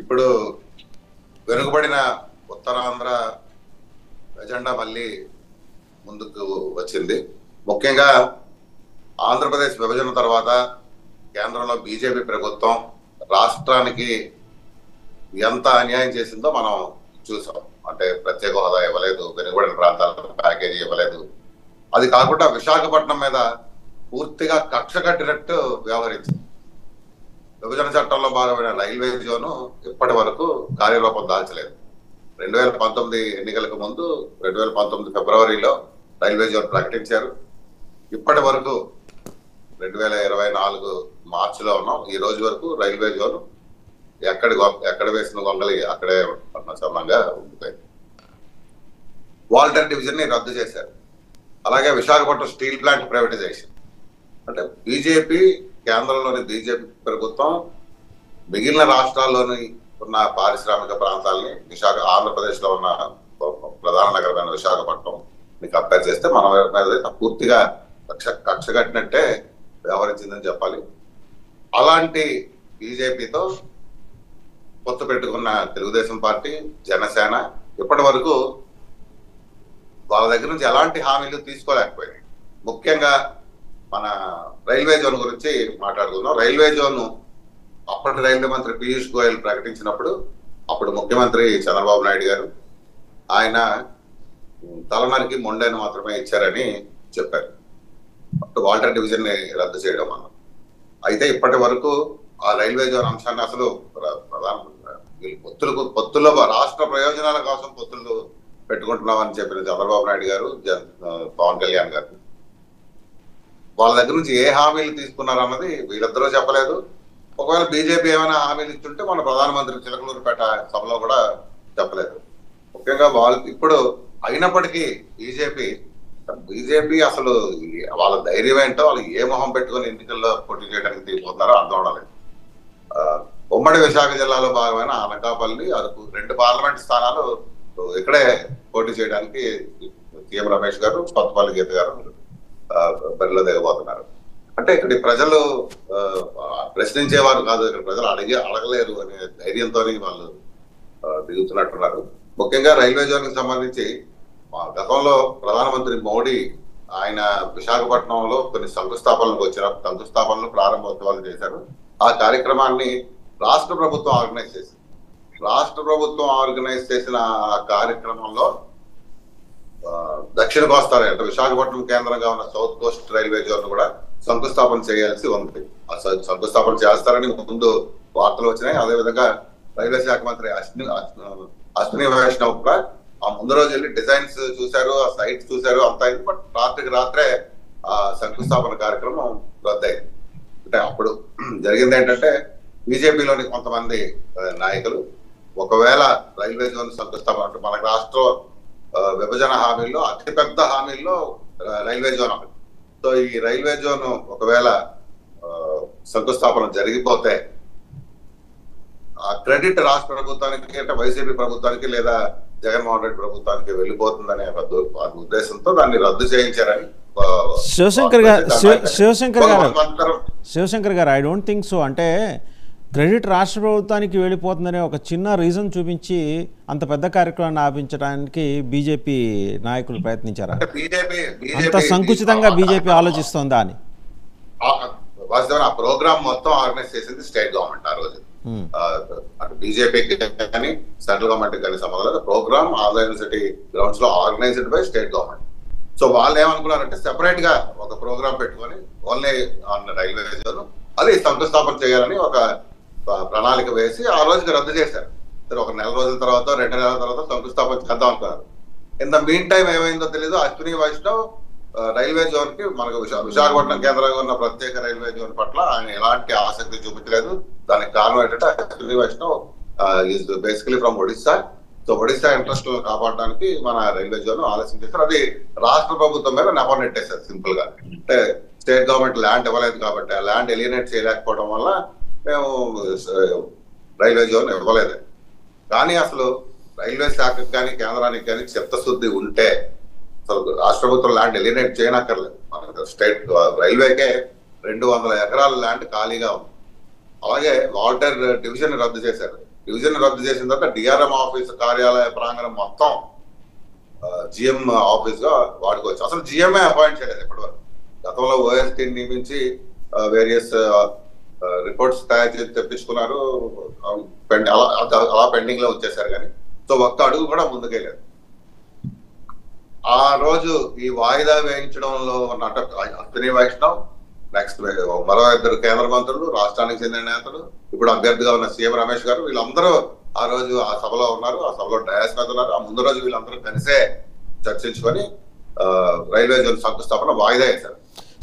ఇప్పుడు వెనుకబడిన ఉత్తరాంధ్ర ఎజెండా మళ్ళీ ముందుకు వచ్చింది. ముఖ్యంగా ఆంధ్రప్రదేశ్ విభజన తర్వాత కేంద్రంలో బీజేపీ ప్రభుత్వం రాష్ట్రానికి ఎంత అన్యాయం చేసిందో మనం చూసాం. అంటే ప్రత్యేక హోదా ఇవ్వలేదు, వెనుకబడిన ప్రాంతాలకు ప్యాకేజీ ఇవ్వలేదు. అది కాకుండా విశాఖపట్నం మీద పూర్తిగా కక్ష కట్టినట్టు వ్యవహరించింది. విభజన చట్టంలో భాగమైన రైల్వే జోను ఇప్పటి వరకు కార్యరూపం దాల్చలేదు. 2019 ఎన్నికలకు ముందు 2019 ఫిబ్రవరిలో రైల్వే జోన్ ప్రకటించారు. ఇప్పటి వరకు 2024 మార్చిలో ఉన్నాం. ఈ రోజు వరకు రైల్వే జోన్ ఎక్కడ వేసిన గొంగలి అక్కడే సమంగా ఉండిపోయింది. వాల్టర్ డివిజన్ ని రద్దు చేశారు. అలాగే విశాఖపట్నం స్టీల్ ప్లాంట్ ప్రైవేటైజేషన్. అంటే బీజేపీ, కేంద్రంలోని బీజేపీ ప్రభుత్వం మిగిలిన రాష్ట్రాల్లోని ఉన్న పారిశ్రామిక ప్రాంతాలని ఆంధ్రప్రదేశ్ లో ఉన్న ప్రధాన నగరమైన విశాఖపట్నం కంపేర్ చేస్తే మన మీద పూర్తిగా కక్ష కట్టినట్టే వ్యవహరించిందని చెప్పాలి. అలాంటి బీజేపీతో పొత్తు పెట్టుకున్న తెలుగుదేశం పార్టీ, జనసేన ఇప్పటి వరకు వాళ్ళ దగ్గర నుంచి ఎలాంటి హామీలు తీసుకోలేకపోయినాయి. ముఖ్యంగా మన రైల్వే జోన్ గురించి మాట్లాడుకుందాం. రైల్వే జోన్ అప్పటి రైల్వే మంత్రి పీయూష్ గోయల్ ప్రకటించినప్పుడు అప్పుడు ముఖ్యమంత్రి చంద్రబాబు నాయుడు గారు ఆయన తలనరికి మొండెను మాత్రమే ఇచ్చారని చెప్పారు. అప్పుడు వాల్టర్ డివిజన్ ని రద్దు చేయడం అన్నారు. అయితే ఇప్పటి వరకు ఆ రైల్వే జోన్ అంశాన్ని అసలు పొత్తుల్లో రాష్ట్ర ప్రయోజనాల కోసం పొత్తులు పెట్టుకుంటున్నామని చెప్పిన చంద్రబాబు నాయుడు గారు, పవన్ కళ్యాణ్ గారు వాళ్ళ దగ్గర నుంచి ఏ హామీలు తీసుకున్నారు అన్నది వీళ్ళిద్దరూ చెప్పలేదు. ఒకవేళ బీజేపీ ఏమైనా హామీలు ఇచ్చుంటే మన ప్రధానమంత్రి చిలకలూరుపేట సభలో కూడా చెప్పలేదు. ముఖ్యంగా వాళ్ళు ఇప్పుడు అయినప్పటికీ బీజేపీ అసలు వాళ్ళ ధైర్యం ఏంటో, వాళ్ళు ఏ మొహం పెట్టుకుని ఎన్నికల్లో పోటీ చేయడానికి తీరిపోతున్నారో అర్థం అవలేదు. ఉమ్మడి విశాఖ జిల్లాలో భాగమైన అనకాపల్లి, అరకు 2 పార్లమెంట్ స్థానాలు ఇక్కడే పోటీ చేయడానికి సీఎం రమేష్ గారు, కొత్తపల్లి గీత గారు బరిలో దిగబోతున్నారు. అంటే ఇక్కడ ప్రజలు ప్రశ్నించేవారు కాదు, ఇక్కడ ప్రజలు అడగలేరు అనే ధైర్యంతో వాళ్ళు దిగుతున్నట్టున్నారు. ముఖ్యంగా రైల్వే జోన్ కి సంబంధించి గతంలో ప్రధానమంత్రి మోడీ ఆయన విశాఖపట్నంలో కొన్ని శంకుస్థాపనలు ప్రారంభోత్సవాలు చేశారు. ఆ కార్యక్రమాన్ని రాష్ట్ర ప్రభుత్వం ఆర్గనైజ్ చేసింది. రాష్ట్ర ప్రభుత్వం ఆర్గనైజ్ చేసిన ఆ కార్యక్రమంలో దక్షిణ కోస్తా అంటే విశాఖపట్నం కేంద్రంగా ఉన్న సౌత్ కోస్ట్ రైల్వే జోన్ కూడా శంకుస్థాపన చేయాల్సి ఉంది. ఆ శంకుస్థాపన చేస్తారని ముందు వార్తలు వచ్చినాయి. అదేవిధంగా రైల్వే శాఖ మంత్రి అశ్విని వైష్ణవ్ కూడా ఆ ముందు రోజు వెళ్ళి డిజైన్స్ చూశారు, ఆ సైట్స్ చూశారు, అంతా అయింది. బట్ రాత్రికి రాత్రే ఆ శంకుస్థాపన కార్యక్రమం రద్దయింది. అంటే అప్పుడు జరిగింది ఏంటంటే బీజేపీలోని కొంతమంది నాయకులు ఒకవేళ రైల్వే జోన్ శంకుస్థాపన అంటే మన రాష్ట్ర విభజన హామీల్లో అతిపెద్ద హామీల్లో రైల్వే జోన్ ఒకటి. సో ఈ రైల్వే జోన్ ఒకవేళ శంకుస్థాపన జరిగిపోతే ఆ క్రెడిట్ రాష్ట్ర ప్రభుత్వానికి అంటే వైసీపీ ప్రభుత్వానికి లేదా జగన్మోహన్ రెడ్డి ప్రభుత్వానికి వెళ్ళిపోతుందనే ఉద్దేశంతో దాన్ని రద్దు చేయించారని శివశంకర్ గారు ఐ డోంట్ థింక్ సో. అంటే క్రెడిట్ రాష్ట్ర ప్రభుత్వానికి వెళ్ళిపోతుందనే ఒక చిన్న రీజన్ చూపించి అంత పెద్ద కార్యక్రమాన్ని ఆపించడానికి బీజేపీ నాయకులు ప్రయత్నించారా? అంత సంకుచితంగా బీజేపీ ఆలోచిస్తోందా అని? వాస్తవానికి ఆ ప్రోగ్రామ్ మొత్తం ఆర్గనైజ్ చేసింది స్టేట్ గవర్నమెంట్. ఆ రోజు అటు బీజేపీకి కానీ సెంట్రల్ గవర్నమెంట్ కానీ సంబంధం లేదు. ప్రోగ్రామ్ ఆంధ్ర యూనివర్సిటీ గ్రౌండ్స్ లో organised by state government. So వాళ్ళు ఏమనుకున్నారంటే సెపరేట్ గా ఒక ప్రోగ్రామ్ పెట్టుకొని ఓన్లీ ఆన్ రైల్వే జోన్ అది శంకుస్థాపన చేయాలని ఒక ప్రణాళిక వేసి ఆ రోజుకి రద్దు చేశారు. ఒక 4 రోజుల తర్వాత 2 నెలల తర్వాత శంకుస్థాపన చేద్దాం అనుకున్నారు. ఇన్ ద మీన్ టైం ఏమైందో తెలియదు. అశ్విని వైష్ణవ్ రైల్వే జోన్ కి మనకు విశాఖపట్నం కేంద్రంగా ఉన్న ప్రత్యేక రైల్వే జోన్ పట్ల ఆయన ఎలాంటి ఆసక్తి చూపించలేదు. దానికి కారణం ఏంటంటే Ashwini Vaishnaw is basically from Odisha. So Odisha interest కాపాడడానికి మన రైల్వే జోన్ ఆలస్యం చేశారు. అది రాష్ట్ర ప్రభుత్వం మీద నెపం నెట్టేశారు సింపుల్ గా. అంటే స్టేట్ గవర్నమెంట్ ల్యాండ్ ఇవ్వలేదు కాబట్టి ఆ ల్యాండ్ ఎలినేట్ చేయలేకపోవడం వల్ల మేము రైల్వే జోన్ ఇవ్వలేదు. కానీ అసలు రైల్వే శాఖకు కానీ కేంద్రానికి కానీ చిత్తశుద్ధి ఉంటే అసలు రాష్ట్ర ప్రభుత్వం ల్యాండ్ ఎలినేట్ చేయనక్కర్లేదు. మన స్టేట్ రైల్వేకే 200 ఎకరాల ల్యాండ్ ఖాళీగా ఉంది. అలాగే వాల్టర్ డివిజన్ రద్దు చేశారు. డివిజన్ రద్దు చేసిన తర్వాత డిఆర్ఎం ఆఫీస్ కార్యాలయ ప్రాంగణం మొత్తం జిఎం ఆఫీస్ గా వాడుకోవచ్చు. అసలు జిఎంఏ అపాయింట్ చేయలేదు ఇప్పటివరకు. గతంలో ఓఎస్టీ నియమించి వేరియస్ రిపోర్ట్స్ తయారు చేసి తెప్పించుకున్నారు, అలా పెండింగ్ లో వచ్చేసారు. కానీ సో ఒక్క అడుగు కూడా ముందుకెళ్ళారు. ఆ రోజు ఈ వాయిదా వేయించడంలో ఉన్న అశ్విని వైష్ణవ్, నెక్స్ట్ మరో 2 కేంద్ర మంత్రులు, రాష్ట్రానికి చెందిన నేతలు, ఇప్పుడు అభ్యర్థిగా ఉన్న సీఎం రమేష్ గారు, వీళ్ళందరూ ఆ రోజు ఆ సభలో ఉన్నారు. ఆ సభలో డయాస్ మీద ఉన్నారు. ఆ ముందు రోజు వీళ్ళందరూ కలిసే చర్చించుకొని రైల్వే జోన్ శంకుస్థాపన వాయిదా వేశారు.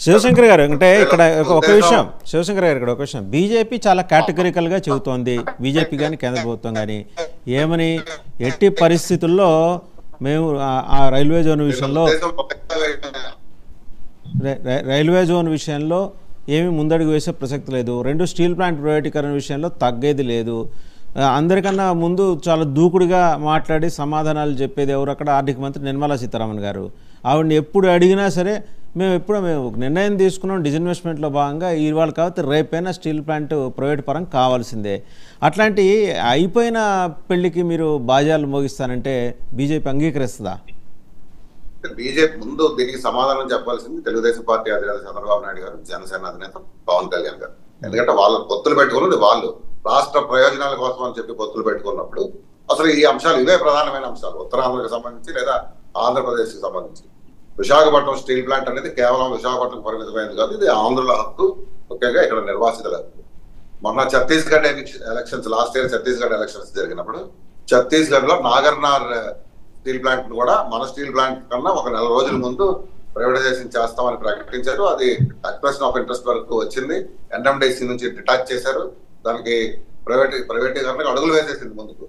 శివశంకర్ గారు, అంటే ఇక్కడ ఒక విషయం, శివశంకర్ గారు ఇక్కడ ఒక విషయం, బీజేపీ చాలా కేటగిరికల్గా చెబుతోంది, బీజేపీ కానీ కేంద్ర ప్రభుత్వం కానీ ఏమని, ఎట్టి పరిస్థితుల్లో మేము ఆ రైల్వే జోన్ విషయంలో ఏమీ ముందడుగు వేసే ప్రసక్తి లేదు, 2 స్టీల్ ప్లాంట్ ప్రైవేటీకరణ విషయంలో తగ్గేది లేదు, అందరికన్నా ముందు చాలా దూకుడుగా మాట్లాడి సమాధానాలు చెప్పేది ఎవరు అక్కడ, ఆర్థిక మంత్రి నిర్మలా సీతారామన్ గారు. ఆవిడని ఎప్పుడు అడిగినా సరే మేము నిర్ణయం తీసుకున్నాం డిజిన్వెస్ట్మెంట్లో భాగంగా, ఇవాళ కాబట్టి రేపైనా స్టీల్ ప్లాంట్ ప్రైవేట్ పరం కావాల్సిందే. అట్లాంటి అయిపోయిన పెళ్లికి మీరు బాజాలు మోగిస్తానంటే బీజేపీ అంగీకరిస్తుందా? బీజేపీ ముందు దీనికి సమాధానం చెప్పాల్సింది తెలుగుదేశం పార్టీ అధినేత చంద్రబాబు నాయుడు గారు, జనసేన అధినేత పవన్ కళ్యాణ్ గారు. ఎందుకంటే వాళ్ళు పొత్తులు పెట్టుకున్నది వాళ్ళు రాష్ట్ర ప్రయోజనాల కోసం అని చెప్పి పొత్తులు పెట్టుకున్నప్పుడు అసలు ఈ అంశాలు ఇవే ప్రధానమైన అంశాలు. ఉత్తరాంధ్రకు సంబంధించి లేదా ఆంధ్రప్రదేశ్కి సంబంధించి విశాఖపట్నం స్టీల్ ప్లాంట్ అనేది కేవలం విశాఖపట్నం పరిమితమైనది కాదు, ఇది ఆంధ్రుల హక్కు, ముఖ్యంగా ఇక్కడ నిర్వాసితుల హక్కు. మొన్న Chhattisgarh elections, last year Chhattisgarh elections జరిగినప్పుడు ఛత్తీస్గఢ్ లో నాగర్నార్ స్టీల్ ప్లాంట్ కూడా మన స్టీల్ ప్లాంట్ కన్నా ఒక 4 రోజుల ముందు ప్రైవేటైజేషన్ చేస్తామని ప్రకటించారు. అది ఎక్స్ప్రెషన్ ఆఫ్ ఇంట్రెస్ట్ వరకు వచ్చింది, ఎన్ఎండిసి నుంచి డిటాచ్ చేశారు, దానికి ప్రైవేటీకరణకు అడుగులు వేసేసింది ముందుకు.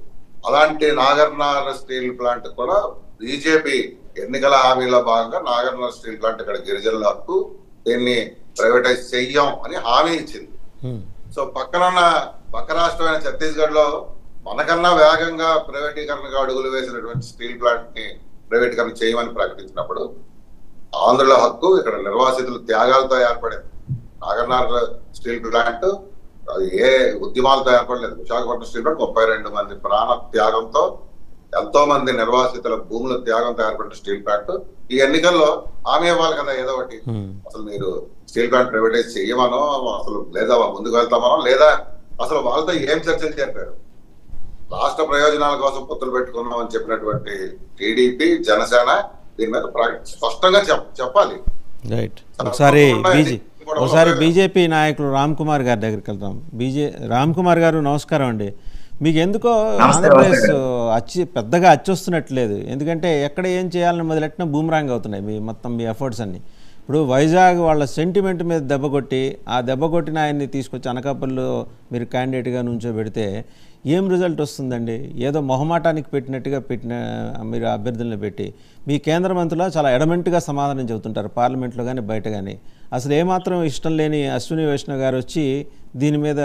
అలాంటి నాగర్నార్ స్టీల్ ప్లాంట్ కూడా బీజేపీ ఎన్నికల హామీలో భాగంగా నాగర్నార్ స్టీల్ ప్లాంట్ ఇక్కడ గిరిజనుల హక్కు, దీన్ని ప్రైవేటైజ్ చెయ్యం అని హామీ ఇచ్చింది. సో పక్క రాష్ట్రమైన ఛత్తీస్గఢ్ లో మనకన్నా వేగంగా ప్రైవేటీకరణగా అడుగులు వేసినటువంటి స్టీల్ ప్లాంట్ ని ప్రైవేటీకరణ చేయమని ప్రకటించినప్పుడు ఆంధ్రుల హక్కు ఇక్కడ నిర్వాసితుల త్యాగాలతో ఏర్పడింది. నాగర్నార్ స్టీల్ ప్లాంట్ అది ఏ ఉద్యమాలతో ఏర్పడలేదు. విశాఖపట్నం స్టీల్ ప్లాంట్ 32 మంది ప్రాణ త్యాగంతో, ఎంతో మంది నిర్వాసితుల భూముల త్యాగంతో ఏర్పడిన స్టీల్ ప్లాంట్. ఈ ఎన్నికల్లో హామీ ఇవ్వాలి కదా ఏదో ఒకటి. అసలు మీరు స్టీల్ ప్లాంట్ ప్రైవేటైజ్ చేయమనో, అసలు లేదా ముందుకు వెళ్తామనో, లేదా అసలు వాళ్ళతో ఏం చర్చలు జరిపారు. రాష్ట్ర ప్రయోజనాల కోసం పొత్తులు పెట్టుకున్నాం అని చెప్పినటువంటి టీడీపీ, జనసేన దీని మీద స్పష్టంగా చెప్పాలి. రైట్. ఒకసారి బీజేపీ నాయకులు రామ్ కుమార్ గారి దగ్గరికి వెళ్తాం. రామ్ కుమార్ గారు నమస్కారం అండి. మీకు ఎందుకో ఆంధ్రప్రదేశ్ పెద్దగా అచ్చొస్తున్నట్లేదు, ఎందుకంటే ఎక్కడ ఏం చేయాలని మొదలెట్టినా బూమరాంగ్ అవుతున్నాయి మీ ఎఫర్ట్స్ అన్ని. ఇప్పుడు వైజాగ్ వాళ్ళ సెంటిమెంట్ మీద దెబ్బ కొట్టిన ఆయన్ని తీసుకొచ్చి అనకాపల్లిలో మీరు క్యాండిడేట్గా నుంచోబెడితే ఏం రిజల్ట్ వస్తుందండి? ఏదో మొహమాటానికి పెట్టినట్టుగా మీరు అభ్యర్థులను పెట్టి మీ కేంద్ర మంత్రులు చాలా ఎడమెంట్గా సమాధానం చెబుతుంటారు పార్లమెంట్లో కానీ బయట కానీ. అసలు ఏమాత్రం ఇష్టం లేని అశ్విని వైష్ణవ్ గారు వచ్చి దీని మీద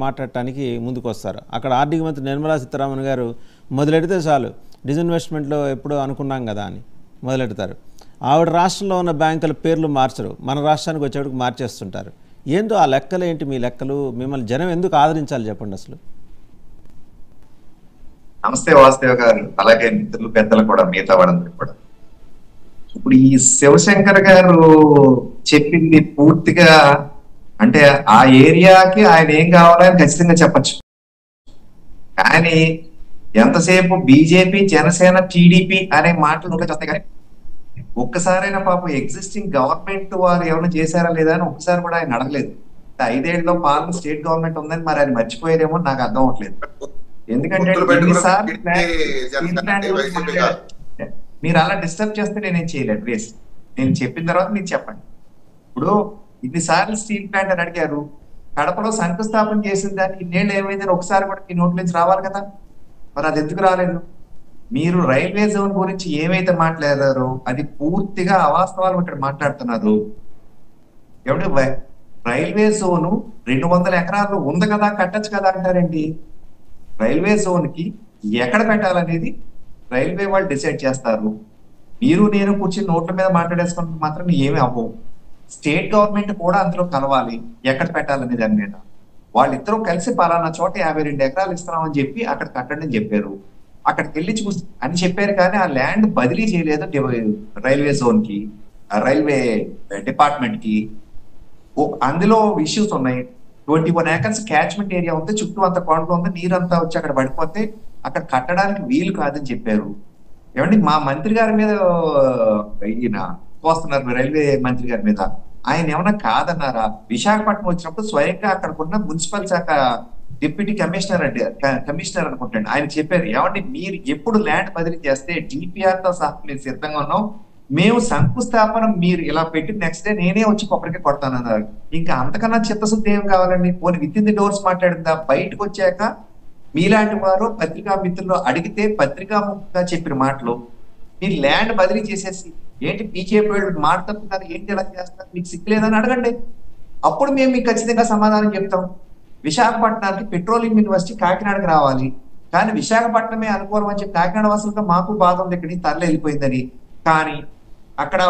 మాట్లాడటానికి ముందుకు వస్తారు. అక్కడ ఆర్థిక మంత్రి నిర్మలా సీతారామన్ గారు మొదలెడితే చాలు డిజిన్వెస్ట్మెంట్లో ఎప్పుడో అనుకున్నాం కదా అని మొదలెడతారు. ఆవిడ రాష్ట్రంలో ఉన్న బ్యాంకుల పేర్లు మార్చరు, మన రాష్ట్రానికి వచ్చేటికి మార్చేస్తుంటారు. ఏంటో ఆ లెక్కలు ఏంటి మీ లెక్కలు? మిమ్మల్ని జనం ఎందుకు ఆదరించాలి చెప్పండి అసలు? నమస్తే వాసుదేవ్ గారు, అలాగే మిత్రులు పెద్దలు కూడా, మిగతా వాళ్ళందరూ కూడా. ఇప్పుడు ఈ శివశంకర్ గారు చెప్పింది పూర్తిగా అంటే ఆ ఏరియాకి ఆయన ఏం కావాలని ఖచ్చితంగా చెప్పచ్చు. కానీ ఎంతసేపు బీజేపీ, జనసేన, టీడీపీ అనే మాటలు ఉంటే వస్తాయి. కానీ ఒక్కసారైనా పాపం ఎగ్జిస్టింగ్ గవర్నమెంట్ వారు ఏమైనా చేశారా లేదా అని ఒక్కసారి కూడా ఆయన అడగలేదు. 5 ఏళ్లలో పాలన స్టేట్ గవర్నమెంట్ ఉందని మరి ఆయన మర్చిపోయేదేమో నాకు అర్థం అవ్వట్లేదు. ఎందుకంటే మీరు అలా డిస్టర్బ్ చేస్తే నేనేం చేయలేదు. ప్లీజ్ నేను చెప్పిన తర్వాత మీరు చెప్పండి. ఇప్పుడు ఇన్నిసార్లు స్టీల్ ప్లాంట్ అని అడిగారు, కడపలో శంకుస్థాపన చేసిన దానికి ఇన్నేళ్ళు ఏమైందని ఒకసారి కూడా మీ నోట్ల నుంచి రావాలి కదా, మరి అది ఎందుకు రాలేదు? మీరు రైల్వే జోన్ గురించి ఏమైతే మాట్లాడారో అది పూర్తిగా అవాస్తవాలు ఇక్కడ మాట్లాడుతున్నారు. ఏమంటే రైల్వే జోను 200 ఎకరాలు ఉంది కదా, కట్టచ్చు కదా అంటారేంటి? రైల్వే జోన్ కి ఎక్కడ పెట్టాలనేది రైల్వే వాళ్ళు డిసైడ్ చేస్తారు. మీరు నేను కూర్చొని నోట్ల మీద మాట్లాడేసుకుంటే మాత్రం ఏమీ అవ్వవు. స్టేట్ గవర్నమెంట్ కూడా అందులో కలవాలి ఎక్కడ పెట్టాలనే దాని మీద. వాళ్ళిద్దరూ కలిసి పలానా చోట 52 ఎకరాలు ఇస్తున్నామని చెప్పి అక్కడ కట్టండి అని చెప్పారు. అక్కడికి వెళ్ళి చూసి అని చెప్పారు, కానీ ఆ ల్యాండ్ బదిలీ చేయలేదు రైల్వే జోన్ కి, రైల్వే డిపార్ట్మెంట్ కి. అందులో ఇష్యూస్ ఉన్నాయి. 21 acres క్యాచ్మెంట్ ఏరియా ఉంది, చుట్టూ అంత కొండ ఉంది, నీరంతా వచ్చి అక్కడ పడిపోతే అక్కడ కట్టడానికి వీలు కాదని చెప్పారు. ఏమండి మా మంత్రి గారి మీద ఈయన వస్తున్నారు, రైల్వే మంత్రి గారి మీద, ఆయన ఏమన్నా కాదన్నారా? విశాఖపట్నం వచ్చినప్పుడు స్వయంగా అక్కడకున్న మున్సిపల్ శాఖ డిప్యూటీ కమిషనర్ అనుకుంటాను, ఆయన చెప్పారు, ఏమండి మీరు ఎప్పుడు ల్యాండ్ బదిలీ చేస్తే డిపిఆర్ తో సహా మీరు సిద్ధంగా ఉన్నాం, మేము శంకుస్థాపన మీరు ఇలా పెట్టి నెక్స్ట్ డే నేనే వచ్చి కొబ్బరికి కొడతానన్నారు. ఇంకా అంతకన్నా చిత్తశుద్ధి ఏం కావాలండి? పోనీ విత్ ఇన్ ది డోర్స్ మాట్లాడిందా? బయటకు వచ్చాక మీలాంటి వారు పత్రికా మిత్రులు అడిగితే పత్రికాముఖంగా చెప్పిన మాటలు మీరు ల్యాండ్ బదిలీ చేసేసి ఏంటి బీజేపీ వాళ్ళు మాట తప్పుతున్నారు, ఏంటి ఇలా చేస్తారు, మీకు సిగ్గులేదని అడగండి. అప్పుడు మేము మీకు ఖచ్చితంగా సమాధానం చెప్తాం. విశాఖపట్నానికి పెట్రోలియం యూనివర్సిటీ కాకినాడకి రావాలి, కానీ విశాఖపట్నమే అనుకూలం అని చెప్పి కాకినాడ వాసులుగా మాకు బాధ ఉంది, ఇక్కడికి తరలి వెళ్ళిపోయిందని. కానీ అక్కడ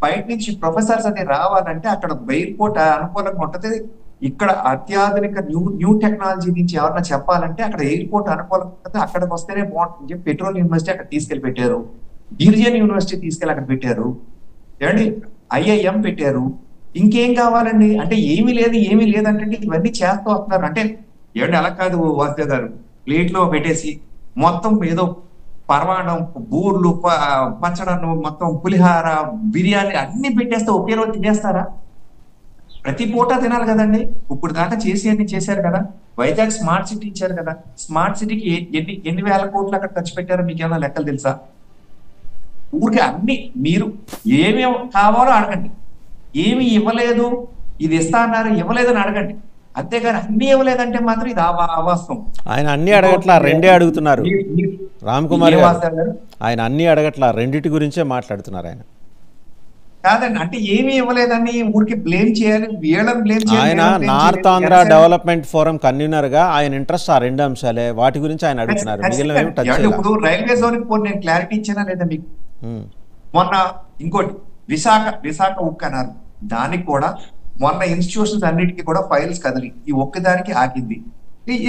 బయట నుంచి ప్రొఫెసర్స్ అని రావాలంటే అక్కడ ఎయిర్పోర్ట్ అనుకూలంగా ఉంటుంది. ఇక్కడ అత్యాధునిక న్యూ టెక్నాలజీ నుంచి ఎవరన్నా చెప్పాలంటే అక్కడ ఎయిర్పోర్ట్ అనుకూలంగా ఉంటుంది, అక్కడికి వస్తేనే బాగుంటుంది చెప్పి పెట్రోల్ యూనివర్సిటీ అక్కడ తీసుకెళ్లి పెట్టారు. గిరిజన్ యూనివర్సిటీ తీసుకెళ్లి అక్కడ పెట్టారు. ఏమండి IIM పెట్టారు. ఇంకేం కావాలండి? అంటే ఏమీ లేదంటే ఇవన్నీ చేస్తూ వస్తున్నారు. అంటే ఏమండి అలా కాదు వాసుదేవ్ గారు, ప్లేట్ లో పెట్టేసి మొత్తం ఏదో పరమాణం, బూర్లు, పచ్చడన్ను, మొత్తం పులిహార, బిర్యానీ అన్ని పెట్టేస్తే ఒకే రోజు తినేస్తారా? ప్రతి పూట తినాలి కదండి. ఇప్పుడు దాకా అన్ని చేశారు కదా. వైజాగ్ స్మార్ట్ సిటీ ఇచ్చారు కదా. స్మార్ట్ సిటీకి ఎన్ని వేల కోట్లు అక్కడ ఖర్చు పెట్టారో మీకు ఏమైనా లెక్కలు తెలుసా? ఊరికి అన్ని మీరు ఏమేమి కావాలో అడగండి. ఏమి ఇవ్వలేదు, ఇది ఇస్తా అన్నారు, ఇవ్వలేదని అడగండి. అంతేగాని అన్ని ఇవ్వలేదంటే మాత్రం ఇది అవాస్తవం. ఆయన అన్ని అడగట్లా, రెండే అడుగుతున్నారు. రామ్ కుమార్ గారు ఆయన అన్ని అడగట్లా, రెండిటి గురించే మాట్లాడుతున్నారు. ఆయన కాదండి, అంటే ఏమి ఇవ్వలేదని ఊరికి బ్లేమ్ చేయాలి, వీళ్ళని బ్లేమ్ చేయాలి. ఆయన north Andhra development forum convener గా ఆయన ఇంట్రెస్ట్ ఆ 2 అంశాలే, వాటి గురించి ఆయన అడుగుతున్నారు. ఇప్పుడు రైల్వే జోన్ నేను క్లారిటీ ఇచ్చానా లేదా మీకు? మొన్న ఇంకోటి విశాఖ ఉక్కు అన్నారు, దానికి కూడా మొన్న ఇన్స్టిట్యూషన్స్ అన్నిటికీ కూడా ఫైల్స్ కదిలి ఈ ఒక్కదానికి ఆగింది.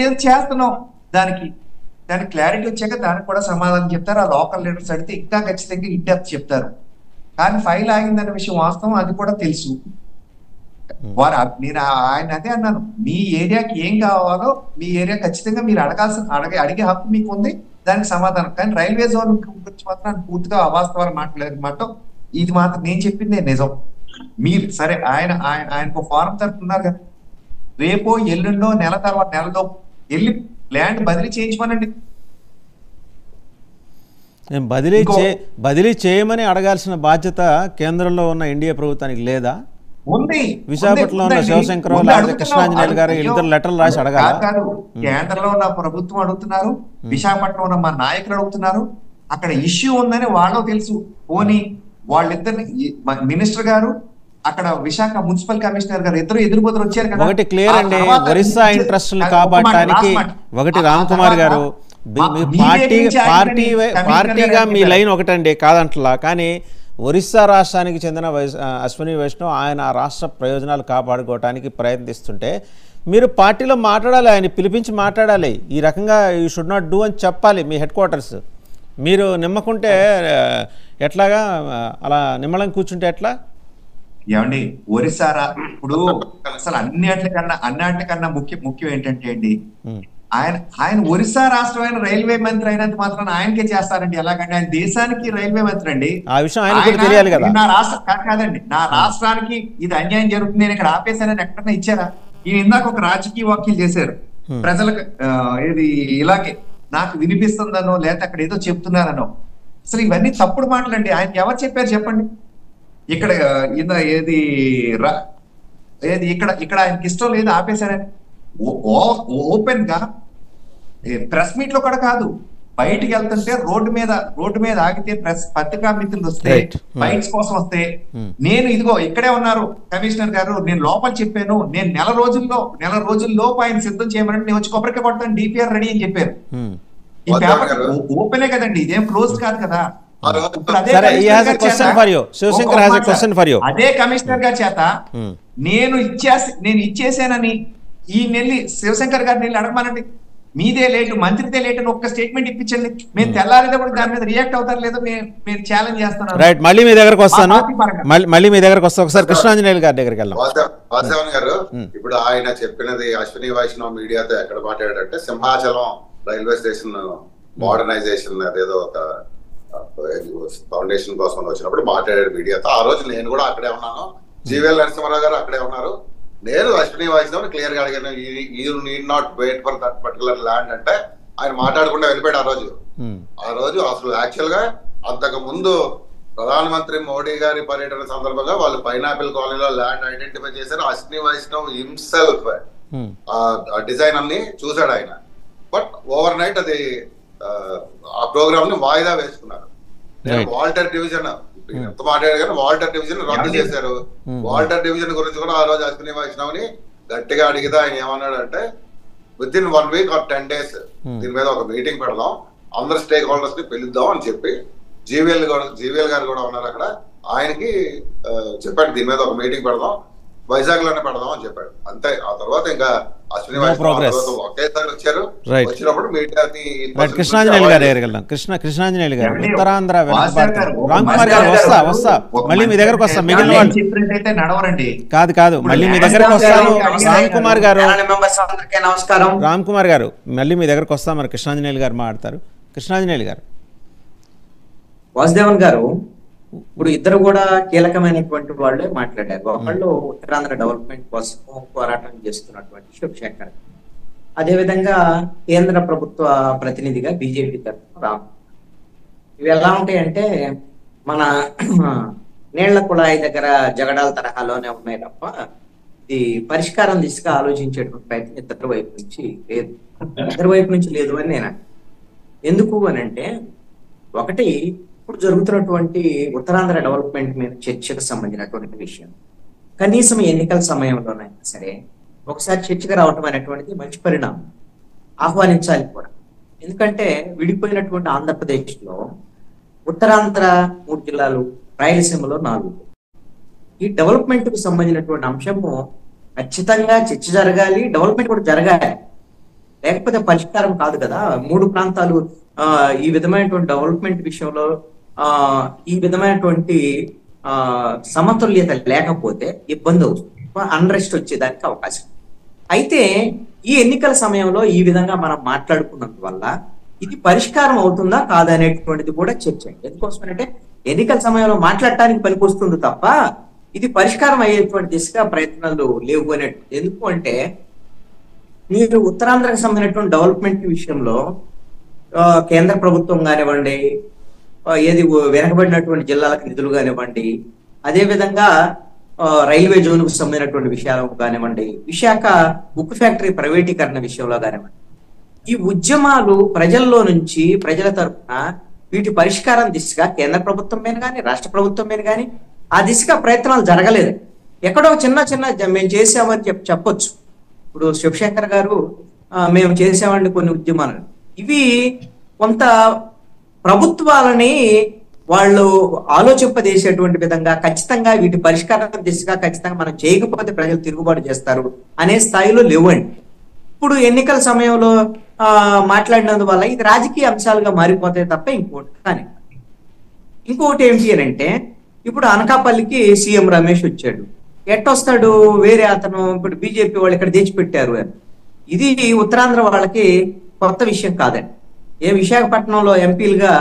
ఏం చేస్తున్నాం దానికి క్లారిటీ వచ్చాక దానికి కూడా సమాధానం చెప్తారు. ఆ లోకల్ లీడర్స్ అడిగితే ఇంకా ఖచ్చితంగా ఇన్ డెప్త్ చెప్తారు. కానీ ఫైల్ ఆగిందనే విషయం వాస్తవం, అది కూడా తెలుసు. నేను ఆయన అదే అన్నాను, మీ ఏరియాకి ఏం కావాలో మీ ఏరియా ఖచ్చితంగా మీరు అడిగే హక్కు మీకు ఉంది, దానికి సమాధానం. కానీ రైల్వే జోన్ గురించి మాత్రం పూర్తిగా అవాస్తవాలు మాట్లాడమాట. ఇది మాత్రం నేను చెప్పిందే నిజం. మీరు సరే ఆయనకు ఫారం తరపున్నారు కదా, రేపో ఎల్లుండో నెలలో వెళ్ళి ల్యాండ్ బదిలీ చేయించమనండి. బదిలీ చేయమని అడగాల్సిన బాధ్యత కేంద్రంలో ఉన్న ఎన్డీఏ ప్రభుత్వానికి లేదా? ఉంది. విశాఖపట్నంలో ఉన్న శివశంకరరావు లేదా కృష్ణాంజనేయులు గారు ఇద్దరు లెటర్లు రాసి అడగాలి. కేంద్రంలో ఉన్న ప్రభుత్వం అడుగుతున్నారు, విశాఖపట్నం ఉన్న మా నాయకులు అడుగుతున్నారు. అక్కడ ఇష్యూ ఉందని వాళ్ళు తెలుసు. పోనీ వాళ్ళిద్దరు మినిస్టర్ గారు, అక్కడ విశాఖ మున్సిపల్ కమిషనర్ గారు ఇద్దరు ఎదురుబోతులు వచ్చారు కదా. ఒకటి క్లియర్ అండి, ఒరిస్సా ఇంట్రెస్ట్ కాపాడటానికి ఒకటి రామ్ కుమార్ గారు పార్టీగా మీ లైన్ ఒకటండి, కాదంటలా. కానీ ఒరిస్సా రాష్ట్రానికి చెందిన అశ్విని వైష్ణవ్ ఆయన రాష్ట్ర ప్రయోజనాలు కాపాడుకోవడానికి ప్రయత్నిస్తుంటే మీరు పార్టీలో మాట్లాడాలి, ఆయన పిలిపించి మాట్లాడాలి. ఈ రకంగా యూ షుడ్ నాట్ డూ అని చెప్పాలి మీ హెడ్ క్వార్టర్స్. మీరు నిమ్మకుంటే ఎట్లాగా, అలా నిమ్మలం కూర్చుంటే ఎట్లా? ఏమండి ఒరిస్సా ఇప్పుడు అసలు అన్నిటికన్నా ముఖ్యం ఏంటంటే అండి, ఆయన ఒరిస్సా రాష్ట్రమైన రైల్వే మంత్రి అయినంత మాత్రం ఆయనకే చేస్తారండి. ఎలాగంటే ఆయన దేశానికి రైల్వే మంత్రి అండి. ఆ విషయం ఆయనకు తెలియాలి కదా. నా రాష్ట్రం కాదండి, నా రాష్ట్రానికి ఇది అన్యాయం జరుగుతుంది, నేను ఇక్కడ ఆపేశానని ఎక్కడన్నా ఇచ్చారా? ఈయన ఇందాక ఒక రాజకీయ వ్యాఖ్యలు చేశారు, ప్రజలకు ఏది ఇలాగే నాకు వినిపిస్తుందనో లేకపోతే అక్కడ ఏదో చెప్తున్నారనో. అసలు ఇవన్నీ తప్పుడు మాటలండి. ఆయన ఎవరు చెప్పారు చెప్పండి? ఇక్కడ ఇక్కడ ఆయనకి ఇష్టం లేదు ఆపేశారని ఓపెన్ గా ప్రెస్ మీట్ లో కూడా కాదు, బయటికి వెళ్తుంటే రోడ్డు మీద ఆగితే పత్రికా మిత్రులు వస్తే బైట్స్ కోసం వస్తే నేను ఇదిగో ఇక్కడే ఉన్నారు కమిషనర్ గారు, నేను లోపల చెప్పాను, నేను నెల రోజుల్లోపు ఆయన సిద్ధం చేయమని నేను వచ్చి కొబ్బరికాయ కొడతాను, DPR రెడీ అని చెప్పారు. ఈ పేపర్ ఓపెనే కదండి, ఇదేం క్లోజ్ కాదు కదా. అదే కమిషనర్ గారి చేత నేను ఇచ్చేసానని ఈ నెల్లి శివశంకర్ గారిని వెళ్ళి అడగమనండి, మీదే లేటు, మంత్రిదే లేటు అని ఒక్క స్టేట్మెంట్ ఇప్పించండి. మేము తెల్లారితే కూడా దాని మీద రియాక్ట్ అవుతారు లేదో మేము ఛాలెంజ్ చేస్తున్నాం. రైట్, మళ్ళీ మీ దగ్గరకు వస్తాను, మళ్ళీ మీ దగ్గరకు వస్తాను. ఒకసారి కృష్ణాంజనేయులు గారి దగ్గరికి వెళ్దాం. వాసుదేవన్ గారు, ఇప్పుడు ఆయన చెప్పినది అశ్విని వైష్ణవ్ మీడియాతో ఎక్కడ మాట్లాడారంటే సింహాచలం రైల్వే స్టేషన్ మోడర్నైజేషన్ అదేదో ఒక ఫౌండేషన్ కోసం వచ్చినప్పుడు మాట్లాడాడు మీడియాతో. ఆ రోజు నేను కూడా అక్కడే ఉన్నాను, జీవీఎల్ నరసింహారావు గారు అక్కడే ఉన్నారు. నేను అశ్విని వైష్ణవ్ క్లియర్ గా అడిగాను, you need not wait for that particular land అంటే ఆయన మాట్లాడకుండా వెళ్ళిపోయాడు. ఆ రోజు అసలు యాక్చువల్ గా అంతకు ముందు ప్రధానమంత్రి మోడీ గారి పర్యటన సందర్భంగా వాళ్ళు పైనాపిల్ కాలనీలో ల్యాండ్ ఐడెంటిఫై చేశారు. అశ్విని వైష్ణవ్ హిమ్సెల్ఫ్ ఆ డిజైన్ అన్ని చూశాడు ఆయన. బట్ ఓవర్ నైట్ అది ఆ ప్రోగ్రామ్ ని వాయిదా వేసుకున్నారు. వాల్టర్ డివిజన్ ఎంత మాట్లాడారు కానీ వాల్టర్ డివిజన్ రద్దు చేశారు. వాల్టర్ డివిజన్ గురించి కూడా ఆ రోజు అశ్విని వైష్ణవ్ ని గట్టిగా అడిగితే ఆయన ఏమన్నాడంటే with in 1 week or 10 days దీని మీద ఒక మీటింగ్ పెడదాం, అందరు స్టేక్ హోల్డర్స్ ని పిలుద్దాం అని చెప్పి జీవీఎల్ గారు కూడా ఉన్నారు అక్కడ, ఆయనకి చెప్పాడు దీని మీద ఒక మీటింగ్ పెడదాం, వైజాగ్ లోనే పెడదాం అని చెప్పాడు. అంతే. ఆ తర్వాత ఇంకా అశ్విని వైష్ణవ్ ఒకేసారి వచ్చారు. వచ్చినప్పుడు మీడియాని కృష్ణాంజనేయులు గారు దగ్గరికి వెళ్దాం. కృష్ణాంజనేయులు గారు, ఉత్తరాంధ్ర రామ్ కుమార్ గారు వస్తా మళ్ళీ మీ దగ్గరకు వస్తా. మిగిలిన వాళ్ళు కాదు మళ్ళీ మీ దగ్గరకు వస్తాను. రామ్ కుమార్ గారు మళ్ళీ మీ దగ్గరకు వస్తా. మరి కృష్ణాంజనేయులు గారు మాట్లాడతారు. కృష్ణాంజనేయులు గారు, వాసుదేవన్ గారు, ఇప్పుడు ఇద్దరు కూడా కీలకమైనటువంటి వాళ్ళే మాట్లాడారు. ఒకళ్ళు ఉత్తరాంధ్ర డెవలప్మెంట్ కోసం పోరాటం చేస్తున్నటువంటి శివశంకర్, అదేవిధంగా కేంద్ర ప్రభుత్వ ప్రతినిధిగా బీజేపీ తరఫున రామ్. ఇవి ఎలా ఉంటాయంటే మన నీళ్ల కుళాయి దగ్గర జగడాల తరహాలోనే ఉన్నాయి తప్ప ఇది పరిష్కారం దిశగా ఆలోచించేటువంటి ప్రయత్నం ఇద్దరు వైపు నుంచి లేదు అని నేను. ఎందుకు అని అంటే, ఒకటి ఇప్పుడు జరుగుతున్నటువంటి ఉత్తరాంధ్ర డెవలప్మెంట్ మీద చర్చకు సంబంధించినటువంటి విషయం. కనీసం ఎన్నికల సమయంలోనైనా సరే ఒకసారి చర్చకు రావటం అనేటువంటిది మంచి పరిణామం, ఆహ్వానించాలి కూడా. ఎందుకంటే విడిపోయినటువంటి ఆంధ్రప్రదేశ్లో ఉత్తరాంధ్ర 3 జిల్లాలు, రాయలసీమలో 4. ఈ డెవలప్మెంట్ కు సంబంధించినటువంటి అంశము ఖచ్చితంగా చర్చ జరగాలి, డెవలప్మెంట్ కూడా జరగాలి, లేకపోతే పరిష్కారం కాదు కదా. 3 ప్రాంతాలు ఈ విధమైనటువంటి డెవలప్మెంట్ విషయంలో ఈ విధమైనటువంటి సమతుల్యత లేకపోతే ఇబ్బంది అవుతుంది, అన్రెస్ట్ వచ్చేదానికి అవకాశం. అయితే ఈ ఎన్నికల సమయంలో ఈ విధంగా మనం మాట్లాడుకున్నందువల్ల ఇది పరిష్కారం అవుతుందా కాదనేటువంటిది కూడా చర్చ. ఎందుకోసమంటే ఎన్నికల సమయంలో మాట్లాడటానికి పనికొస్తుంది తప్ప ఇది పరిష్కారం అయ్యేటువంటి దిశగా ప్రయత్నాలు లేవు అనేటువంటి. ఎందుకు అంటే మీరు ఉత్తరాంధ్రకు సంబంధించినటువంటి డెవలప్మెంట్ విషయంలో కేంద్ర ప్రభుత్వం కానివ్వండి, ఏది వెనకబడినటువంటి జిల్లాలకు నిధులు కానివ్వండి, అదేవిధంగా రైల్వే జోన్కు సంబంధించినటువంటి విషయాలు కానివ్వండి, విశాఖ ఉక్కు ఫ్యాక్టరీ ప్రైవేటీకరణ విషయంలో కానివ్వండి, ఈ ఉద్యమాలు ప్రజల్లో నుంచి ప్రజల తరఫున వీటి పరిష్కారం దిశగా కేంద్ర ప్రభుత్వం మీద కానీ రాష్ట్ర ప్రభుత్వం మీద కానీ ఆ దిశగా ప్రయత్నాలు జరగలేదు. ఎక్కడో చిన్న మేము చేసామని చెప్పొచ్చు. ఇప్పుడు శివశంకర్ గారు మేము చేసామండి కొన్ని ఉద్యమాలు, ఇవి కొంత ప్రభుత్వాలని వాళ్ళు ఆలోచింపజేసేటువంటి విధంగా ఖచ్చితంగా వీటి పరిష్కారం దిశగా ఖచ్చితంగా మనం చేయకపోతే ప్రజలు తిరుగుబాటు చేస్తారు అనే స్థాయిలో లేవండి. ఇప్పుడు ఎన్నికల సమయంలో మాట్లాడినందువల్ల ఇది రాజకీయ అంశాలుగా మారిపోతాయి తప్ప ఇంకోటి కానీ. ఇంకొకటి ఏంటి అని అంటే, ఇప్పుడు అనకాపల్లికి సీఎం రమేష్ వచ్చాడు. ఎట్టొస్తాడు? వేరే అతను ఇప్పుడు బీజేపీ వాళ్ళు ఇక్కడ తెచ్చిపెట్టారు అని. ఇది ఉత్తరాంధ్ర వాళ్ళకి కొత్త విషయం కాదండి. విశాఖపట్నంలో ఎంపీలుగా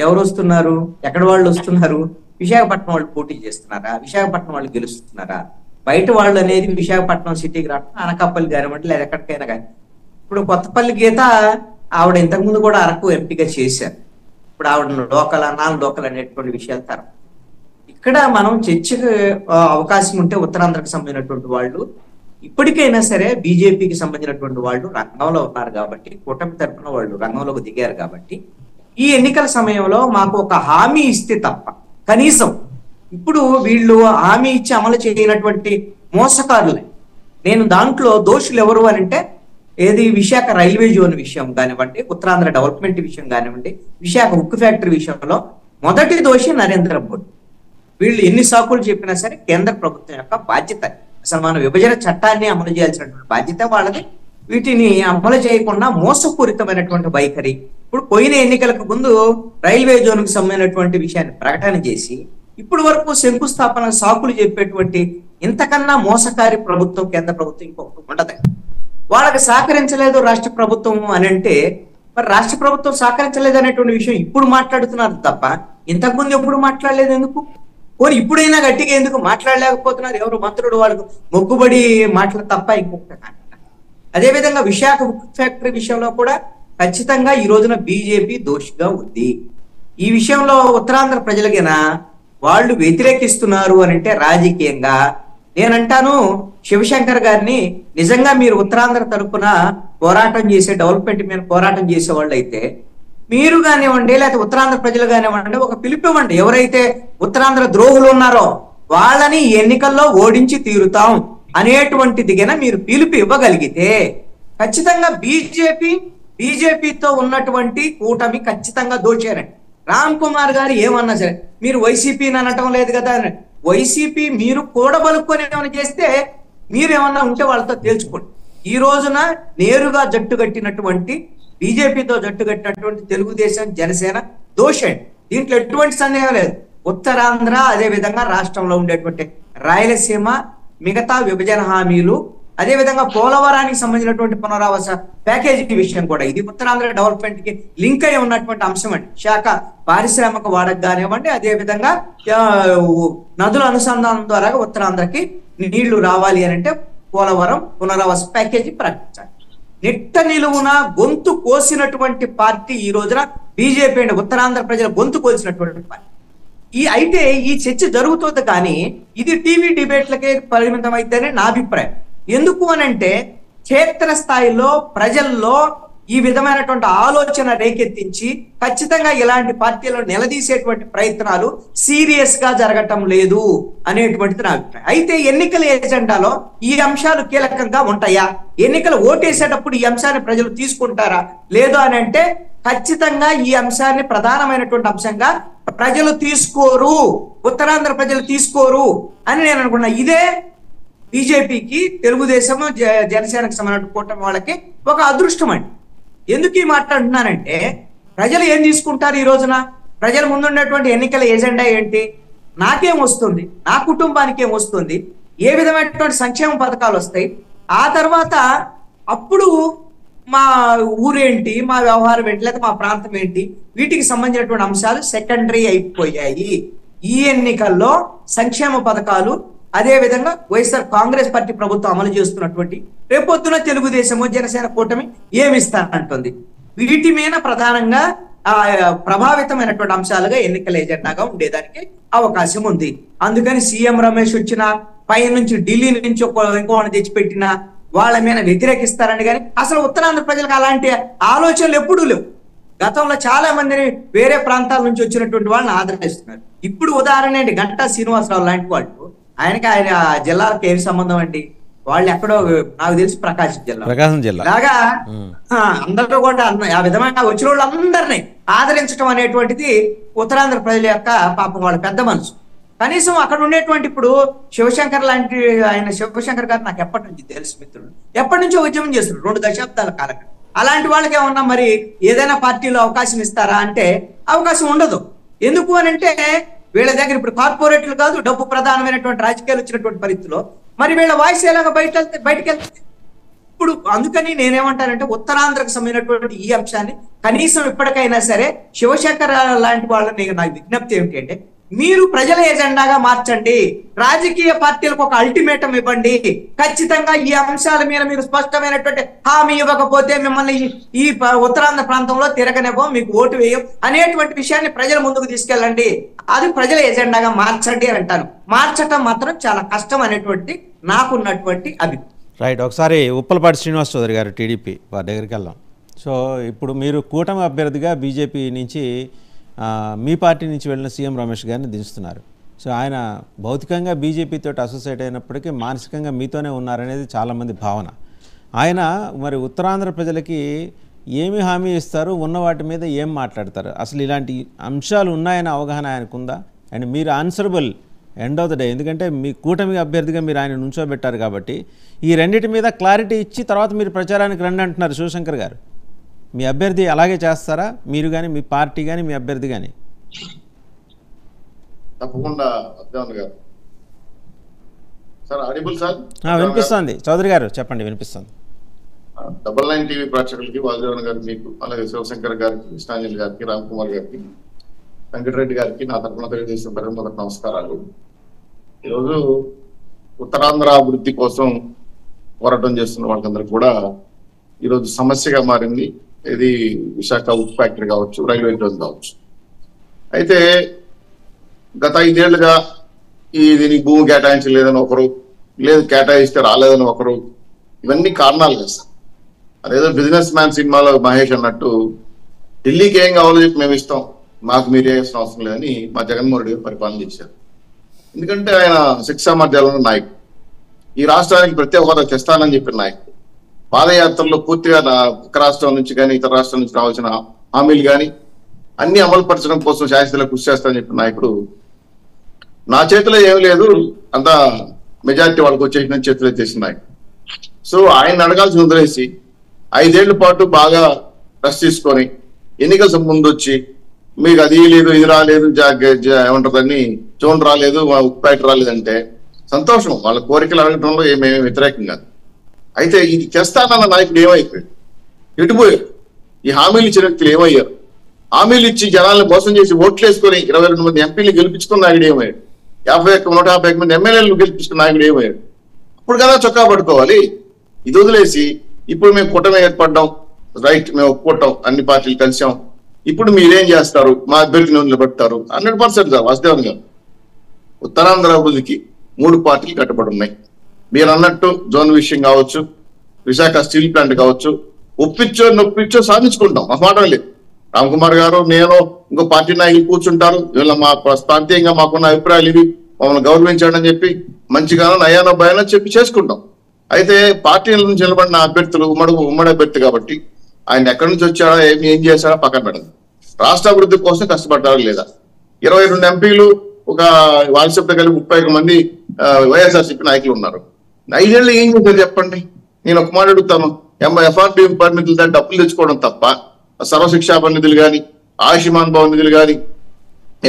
ఎవరు వస్తున్నారు? ఎక్కడ వాళ్ళు వస్తున్నారు? విశాఖపట్నం వాళ్ళు పోటీ చేస్తున్నారా? విశాఖపట్నం వాళ్ళు గెలుస్తున్నారా? బయట వాళ్ళు అనేది విశాఖపట్నం సిటీకి రావడం, అనకాపల్లి కానివ్వండి లేదా ఎక్కడికైనా కానీ. ఇప్పుడు కొత్తపల్లి గీత ఆవిడ ఇంతకుముందు కూడా అరకు ఎంపీగా చేశారు. ఇప్పుడు ఆవిడ లోకల్ నాన్ లోకల్ అనేటువంటి విషయాలు తరం. ఇక్కడ మనం చర్చకు అవకాశం ఉంటే ఉత్తరాంధ్రకు సంబంధించినటువంటి వాళ్ళు ఇప్పటికైనా సరే బీజేపీకి సంబంధించినటువంటి వాళ్ళు రంగంలో ఉన్నారు కాబట్టి, కూటమి తరఫున వాళ్ళు రంగంలోకి దిగారు కాబట్టి, ఈ ఎన్నికల సమయంలో మాకు ఒక హామీ ఇస్తే తప్ప, కనీసం ఇప్పుడు వీళ్ళు హామీ ఇచ్చి అమలు చేయనటువంటి మోసకారులే. నేను దాంట్లో దోషులు ఎవరు అని అంటే, ఏది విశాఖ రైల్వే జోన్ విషయం కానివ్వండి, ఉత్తరాంధ్ర డెవలప్మెంట్ విషయం కానివ్వండి, విశాఖ ఉక్కు ఫ్యాక్టరీ విషయంలో మొదటి దోషి నరేంద్ర మోడీ. వీళ్ళు ఎన్ని సాకులు చెప్పినా సరే కేంద్ర ప్రభుత్వం యొక్క బాధ్యత. అసలు మన విభజన చట్టాన్ని అమలు చేయాల్సినటువంటి బాధ్యత వాళ్ళది. వీటిని అమలు చేయకుండా మోసపూరితమైనటువంటి వైఖరి. ఇప్పుడు పోయిన ఎన్నికలకు ముందు రైల్వే జోన్కు సంబంధించినటువంటి విషయాన్ని ప్రకటన చేసి ఇప్పుడు వరకు శంకుస్థాపన సాకులు చెప్పేటువంటి ఇంతకన్నా మోసకారి ప్రభుత్వం కేంద్ర ప్రభుత్వం ఇంకొకటి ఉండదు. వాళ్ళకి సహకరించలేదు రాష్ట్ర ప్రభుత్వం అని అంటే మరి రాష్ట్ర ప్రభుత్వం సహకరించలేదు అనేటువంటి విషయం ఇప్పుడు మాట్లాడుతున్నారు తప్ప ఇంతకుముందు ఎప్పుడు మాట్లాడలేదు. ఎందుకు? పోనీ ఇప్పుడైనా గట్టిగా ఎందుకు మాట్లాడలేకపోతున్నారు? ఎవరు మంత్రుడు వాళ్ళకు మొక్కుబడి మాటలు తప్ప ఇంకొకటి కాదు. అదేవిధంగా విశాఖ ఉక్కు ఫ్యాక్టరీ విషయంలో కూడా ఖచ్చితంగా ఈ రోజున బీజేపీ దోషిగా ఉంది. ఈ విషయంలో ఉత్తరాంధ్ర ప్రజలకైనా వాళ్ళు వ్యతిరేకిస్తున్నారు అని అంటే రాజకీయంగా నేనంటాను శివశంకర్ గారిని నిజంగా మీరు ఉత్తరాంధ్ర తరపున పోరాటం చేసే డెవలప్మెంట్ మీద పోరాటం చేసే వాళ్ళు అయితే మీరు కానివ్వండి లేకపోతే ఉత్తరాంధ్ర ప్రజలు కానివ్వండి ఒక పిలుపివ్వండి. ఎవరైతే ఉత్తరాంధ్ర ద్రోహులు ఉన్నారో వాళ్ళని ఎన్నికల్లో ఓడించి తీరుతాం అనేటువంటిది గన మీరు పిలుపు ఇవ్వగలిగితే ఖచ్చితంగా బీజేపీతో ఉన్నటువంటి కూటమి ఖచ్చితంగా దోచారండి. రామ్ కుమార్ గారు ఏమన్నా సరే మీరు వైసీపీని అనటం లేదు కదా. వైసీపీ మీరు కూడబలుకొని ఏమైనా చేస్తే మీరేమన్నా ఉంటే వాళ్ళతో తేల్చుకోండి. ఈ రోజున నేరుగా జట్టు కట్టినటువంటి బీజేపీతో జట్టు కట్టినటువంటి తెలుగుదేశం జనసేన దోషండి. దీంట్లో ఎటువంటి సందేహం లేదు. ఉత్తరాంధ్ర అదే విధంగా రాష్ట్రంలో ఉండేటువంటి రాయలసీమ మిగతా విభజన హామీలు అదే విధంగా పోలవరానికి సంబంధించినటువంటి పునరావాస ప్యాకేజీ విషయం కూడా ఇది ఉత్తరాంధ్ర డెవలప్మెంట్ కి లింక్ అయి ఉన్నటువంటి అంశం అండి. శాఖ పారిశ్రామిక వాడక కానివ్వండి అదే విధంగా నదుల అనుసంధానం ద్వారా ఉత్తరాంధ్రకి నీళ్లు రావాలి అని అంటే పోలవరం పునరావాస ప్యాకేజీ ప్రకటించాలి. నిట్ట నిలువున గొంతు కోసినటువంటి పార్టీ ఈ రోజున బీజేపీ అండి. ఉత్తరాంధ్ర ప్రజల గొంతు కోసినటువంటి పార్టీ. అయితే ఈ చర్చ జరుగుతుంది కానీ ఇది టీవీ డిబేట్లకే పరిమితం అయితేనే నా అభిప్రాయం. ఎందుకు అనంటే క్షేత్రస్థాయిలో ప్రజల్లో ఈ విధమైనటువంటి ఆలోచన రేకెత్తించి ఖచ్చితంగా ఇలాంటి పార్టీలను నిలదీసేటువంటి ప్రయత్నాలు సీరియస్ గా జరగటం లేదు అనేటువంటిది నా అభిప్రాయం. అయితే ఎన్నికల ఎజెండాలో ఈ అంశాలు కీలకంగా ఉంటాయా? ఎన్నికలు ఓటేసేటప్పుడు ఈ అంశాన్ని ప్రజలు తీసుకుంటారా లేదు అని అంటే ఖచ్చితంగా ఈ అంశాన్ని ప్రధానమైనటువంటి అంశంగా ప్రజలు తీసుకోరు, ఉత్తరాంధ్ర ప్రజలు తీసుకోరు అని నేను అనుకున్నా. ఇదే బీజేపీకి తెలుగుదేశం జనసేనకు సంబంధించిన కూటమి వాళ్ళకి ఒక అదృష్టం అండి. ఎందుకు ఈ మాట్లాడుతున్నానంటే ప్రజలు ఏం తీసుకుంటారు ఈ రోజున? ప్రజల ముందున్నటువంటి ఎన్నికల ఎజెండా ఏంటి? నాకేం వస్తుంది, నా కుటుంబానికి ఏం వస్తుంది, ఏ విధమైనటువంటి సంక్షేమ పథకాలు వస్తాయి, ఆ తర్వాత అప్పుడు మా ఊరేంటి, మా వ్యవహారం ఏంటి, లేదా మా ప్రాంతం ఏంటి, వీటికి సంబంధించినటువంటి అంశాలు సెకండరీ అయిపోయాయి. ఈ ఎన్నికల్లో సంక్షేమ పథకాలు అదే విధంగా వైఎస్ఆర్ కాంగ్రెస్ పార్టీ ప్రభుత్వం అమలు చేస్తున్నటువంటి రేపొద్దున తెలుగుదేశము జనసేన కూటమి ఏమిస్తానంటుంది. వీటి మీద ప్రధానంగా ప్రభావితమైనటువంటి అంశాలుగా ఎన్నికల ఎజెండాగా ఉండేదానికి అవకాశం ఉంది. అందుకని సీఎం రమేష్ వచ్చిన పై నుంచి ఢిల్లీ నుంచి ఇంకోటి తెచ్చిపెట్టిన వాళ్ళ మీద వ్యతిరేకిస్తారని కానీ అసలు ఉత్తరాంధ్ర ప్రజలకు అలాంటి ఆలోచనలు ఎప్పుడూ లేవు. గతంలో చాలా మందిని వేరే ప్రాంతాల నుంచి వచ్చినటువంటి వాళ్ళని ఆదరిస్తున్నారు. ఇప్పుడు ఉదాహరణ ఏంటి, గంటా శ్రీనివాసరావు లాంటి వాళ్ళు, ఆయన జిల్లాలకు ఏమి సంబంధం అండి? వాళ్ళు ఎక్కడో నాకు తెలిసి ప్రకాశం జిల్లా లాగా అందరూ కూడా ఆ విధంగా వచ్చిన వాళ్ళందరినీ ఆదరించడం అనేటువంటిది ఉత్తరాంధ్ర ప్రజల యొక్క పాపం వాళ్ళ పెద్ద మనసు. కనీసం అక్కడ ఉండేటువంటి ఇప్పుడు శివశంకర్ లాంటి ఆయన శివశంకర్ గారు నాకు ఎప్పటి నుంచి తెలుసు మిత్రుడు, ఎప్పటి నుంచో ఉద్యమం చేస్తున్నారు 2 దశాబ్దాల కాలం. అలాంటి వాళ్ళకి ఏమన్నా మరి ఏదైనా పార్టీలో అవకాశం ఇస్తారా అంటే అవకాశం ఉండదు. ఎందుకు అని అంటే వీళ్ళ దగ్గర ఇప్పుడు కార్పొరేట్లు కాదు, డబ్బు ప్రధానమైనటువంటి రాజకీయాలు వచ్చినటువంటి పరిస్థితిలో మరి వీళ్ళ వాయిస్ ఎలాగ బయటకు వెళ్తే ఇప్పుడు అందుకని నేనేమంటానంటే ఉత్తరాంధ్రకు సంబంధించినటువంటి ఈ అంశాన్ని కనీసం ఇప్పటికైనా సరే శివశంకర్ లాంటి వాళ్ళని నాకు విజ్ఞప్తి ఏమిటి అంటే మీరు ప్రజల ఎజెండాగా మార్చండి, రాజకీయ పార్టీలకు ఒక అల్టిమేటం ఇవ్వండి, ఖచ్చితంగా ఈ అంశాల మీద మీరు స్పష్టమైనటువంటి హామీ ఇవ్వకపోతే మిమ్మల్ని ఈ ఉత్తరాంధ్ర ప్రాంతంలో తిరగనివ్వం, మీకు ఓటు వేయం అనేటువంటి విషయాన్ని ప్రజల ముందుకు తీసుకెళ్ళండి, అది ప్రజల ఎజెండాగా మార్చండి అని అంటాను. మార్చటం మాత్రం చాలా కష్టం అనేటువంటి నాకున్నటువంటి అభిప్రాయం. రైట్, ఒకసారి ఉప్పలపాటి శ్రీనివాస్ చౌదరి గారు టీడీపీ వారి దగ్గరికి వెళ్దాం. సో ఇప్పుడు మీరు కూటమి అభ్యర్థిగా బీజేపీ నుంచి మీ పార్టీ నుంచి వెళ్ళిన సీఎం రమేష్ గారిని దించుతున్నారు. సో ఆయన భౌతికంగా బీజేపీతో అసోసియేట్ అయినప్పటికీ మానసికంగా మీతోనే ఉన్నారనేది చాలామంది భావన. ఆయన మరి ఉత్తరాంధ్ర ప్రజలకి ఏమి హామీ ఇస్తారు, ఉన్న వాటి మీద ఏం మాట్లాడతారు, అసలు ఇలాంటి అంశాలు ఉన్నాయని అవగాహన ఆయనకుందా? అండ్ మీరు answerable end of the day. ఎందుకంటే మీ కూటమి అభ్యర్థిగా మీరు ఆయన నుంచోబెట్టారు కాబట్టి ఈ రెండింటి మీద క్లారిటీ ఇచ్చి తర్వాత మీరు ప్రచారానికి రండి అంటున్నారు శివశంకర్ గారు. మీ అభ్యర్థి అలాగే చేస్తారా, మీరు కానీ మీ పార్టీ కానీ మీ అభ్యర్థి కానీ? తప్పకుండా అద్దాన్ గారు. Sir audible sir? వినిపిస్తుంది చౌదరి గారు, చెప్పండి. వినిపిస్తుంది. 99 టీవీ ప్రేక్షకులకి, వాసుదేవన్ గారికి, మీకు, అలాగే శివశంకర్ గారికి, కృష్ణాంజలి గారికి, రామ్ కుమార్ గారికి, వెంకటరెడ్డి గారికి నా తరఫున తెలియజేసిన ప్రజల మొదటి నమస్కారాలు. ఈరోజు ఉత్తరాంధ్ర అభివృద్ధి కోసం పోరాటం చేస్తున్న వాళ్ళందరూ కూడా ఈరోజు సమస్యగా మారింది. ఇది విశాఖ ఉక్కు ఫ్యాక్టరీ కావచ్చు, రైల్వే జోన్ కావచ్చు. అయితే గత 5 ఏళ్లుగా దీనికి భూమి కేటాయించలేదని ఒకరు, లేదు కేటాయిస్తే రాలేదని ఒకరు, ఇవన్నీ కారణాలు కదా సార్. అదేదో బిజినెస్ మ్యాన్ సినిమాలో మహేష్ అన్నట్టు ఢిల్లీకి ఏం కావాలో చెప్పి మేము ఇస్తాం, మాకు మీరు చేయాల్సిన అవసరం లేదని మా జగన్మోహన్ రెడ్డి పరిపాలన చేశారు. ఎందుకంటే ఆయన శిక్షా మధ్యాహ్నంలో నాయకుడు, ఈ రాష్ట్రానికి ప్రత్యేక హోదా తెస్తానని చెప్పిన నాయకుడు, పాదయాత్రలో పూర్తిగా ఒక రాష్ట్రం నుంచి కానీ ఇతర రాష్ట్రం నుంచి రావాల్సిన హామీలు కానీ అన్ని అమలు పరచడం కోసం శాశ్వతలో కృషి చేస్తానని చెప్పిన నాయకుడు, నా చేతిలో ఏం లేదు అంతా మెజారిటీ వాళ్ళకి వచ్చేసిన చేతిలో చేసిన నాయకుడు. సో ఆయన అడగాల్సి వదిలేసి 5 ఏళ్ల పాటు బాగా రెస్ట్ తీసుకొని ఎన్నికల ముందు వచ్చి మీకు అది లేదు ఇది రాలేదు ఏమంటుందని జోన్ రాలేదు ఉప్పాయిట్ రాలేదంటే సంతోషం, వాళ్ళ కోరికలు అడగడంలో ఏమేమి వ్యతిరేకం కాదు. అయితే ఇది చేస్తానన్న నాయకుడు ఏమైపోయాడు, ఎటుపోయారు? ఈ హామీలు ఇచ్చిన వ్యక్తులు ఏమయ్యారు? హామీలు ఇచ్చి జనాలను మోసం చేసి ఓట్లు వేసుకొని 22 మంది ఎంపీలు గెలిపించుకున్న నాయకుడు ఏమయ్యాడు? 151 మంది ఎమ్మెల్యేలు గెలిపించుకున్న నాయకుడు ఏమయ్యాడు? ఇప్పుడు కదా చొక్కా పట్టుకోవాలి. ఇది వదిలేసి ఇప్పుడు మేము కూటమి ఏర్పడ్డాం, రైట్, మేము ఒప్పుకుంటాం, అన్ని పార్టీలు కలిసాం, ఇప్పుడు మీరేం చేస్తారు, మా అభ్యర్థిని నిలబెడతారు? 100% వాసుదేవన్ గారు, ఉత్తరాంధ్ర అభివృద్ధికి 3 పార్టీలు కట్టుబడి ఉన్నాయి. మీరు అన్నట్టు జోన్ విషయం కావచ్చు, విశాఖ స్టీల్ ప్లాంట్ కావచ్చు, ఒప్పించో నొప్పించో సాధించుకుంటాం, మా మాట లేదు. రామ్ కుమార్ గారు, నేను, ఇంకో పార్టీ నాయకులు కూర్చుంటారు, వీళ్ళ మా ప్రాంతీయంగా మాకున్న అభిప్రాయాలు ఇవి, మమ్మల్ని గౌరవించండి అని చెప్పి మంచిగానో నయానో భయానో చెప్పి చేసుకుంటాం. అయితే పార్టీల నుంచి నిలబడిన అభ్యర్థులు ఉమ్మడి అభ్యర్థి కాబట్టి ఆయన ఎక్కడి నుంచి వచ్చాడా, ఏం చేశాడా పక్కన పెడదు. రాష్ట్ర అభివృద్ధి కోసం కష్టపడ్డారా లేదా? 22 ఎంపీలు, ఒక వాట్సాప్ కలిపి 31 మంది వైఎస్ఆర్సీపీ నాయకులు ఉన్నారు. 5 ఏళ్ళు ఏం చేశారు చెప్పండి? నేను ఒక మాట అడుగుతాను, ఎఫ్ఆర్పీ పరిమితులు దాన్ని డబ్బులు తెచ్చుకోవడం తప్ప సర్వశిక్షా నిధులు కానీ, ఆయుష్మాన్ భవన్ నిధులు కానీ,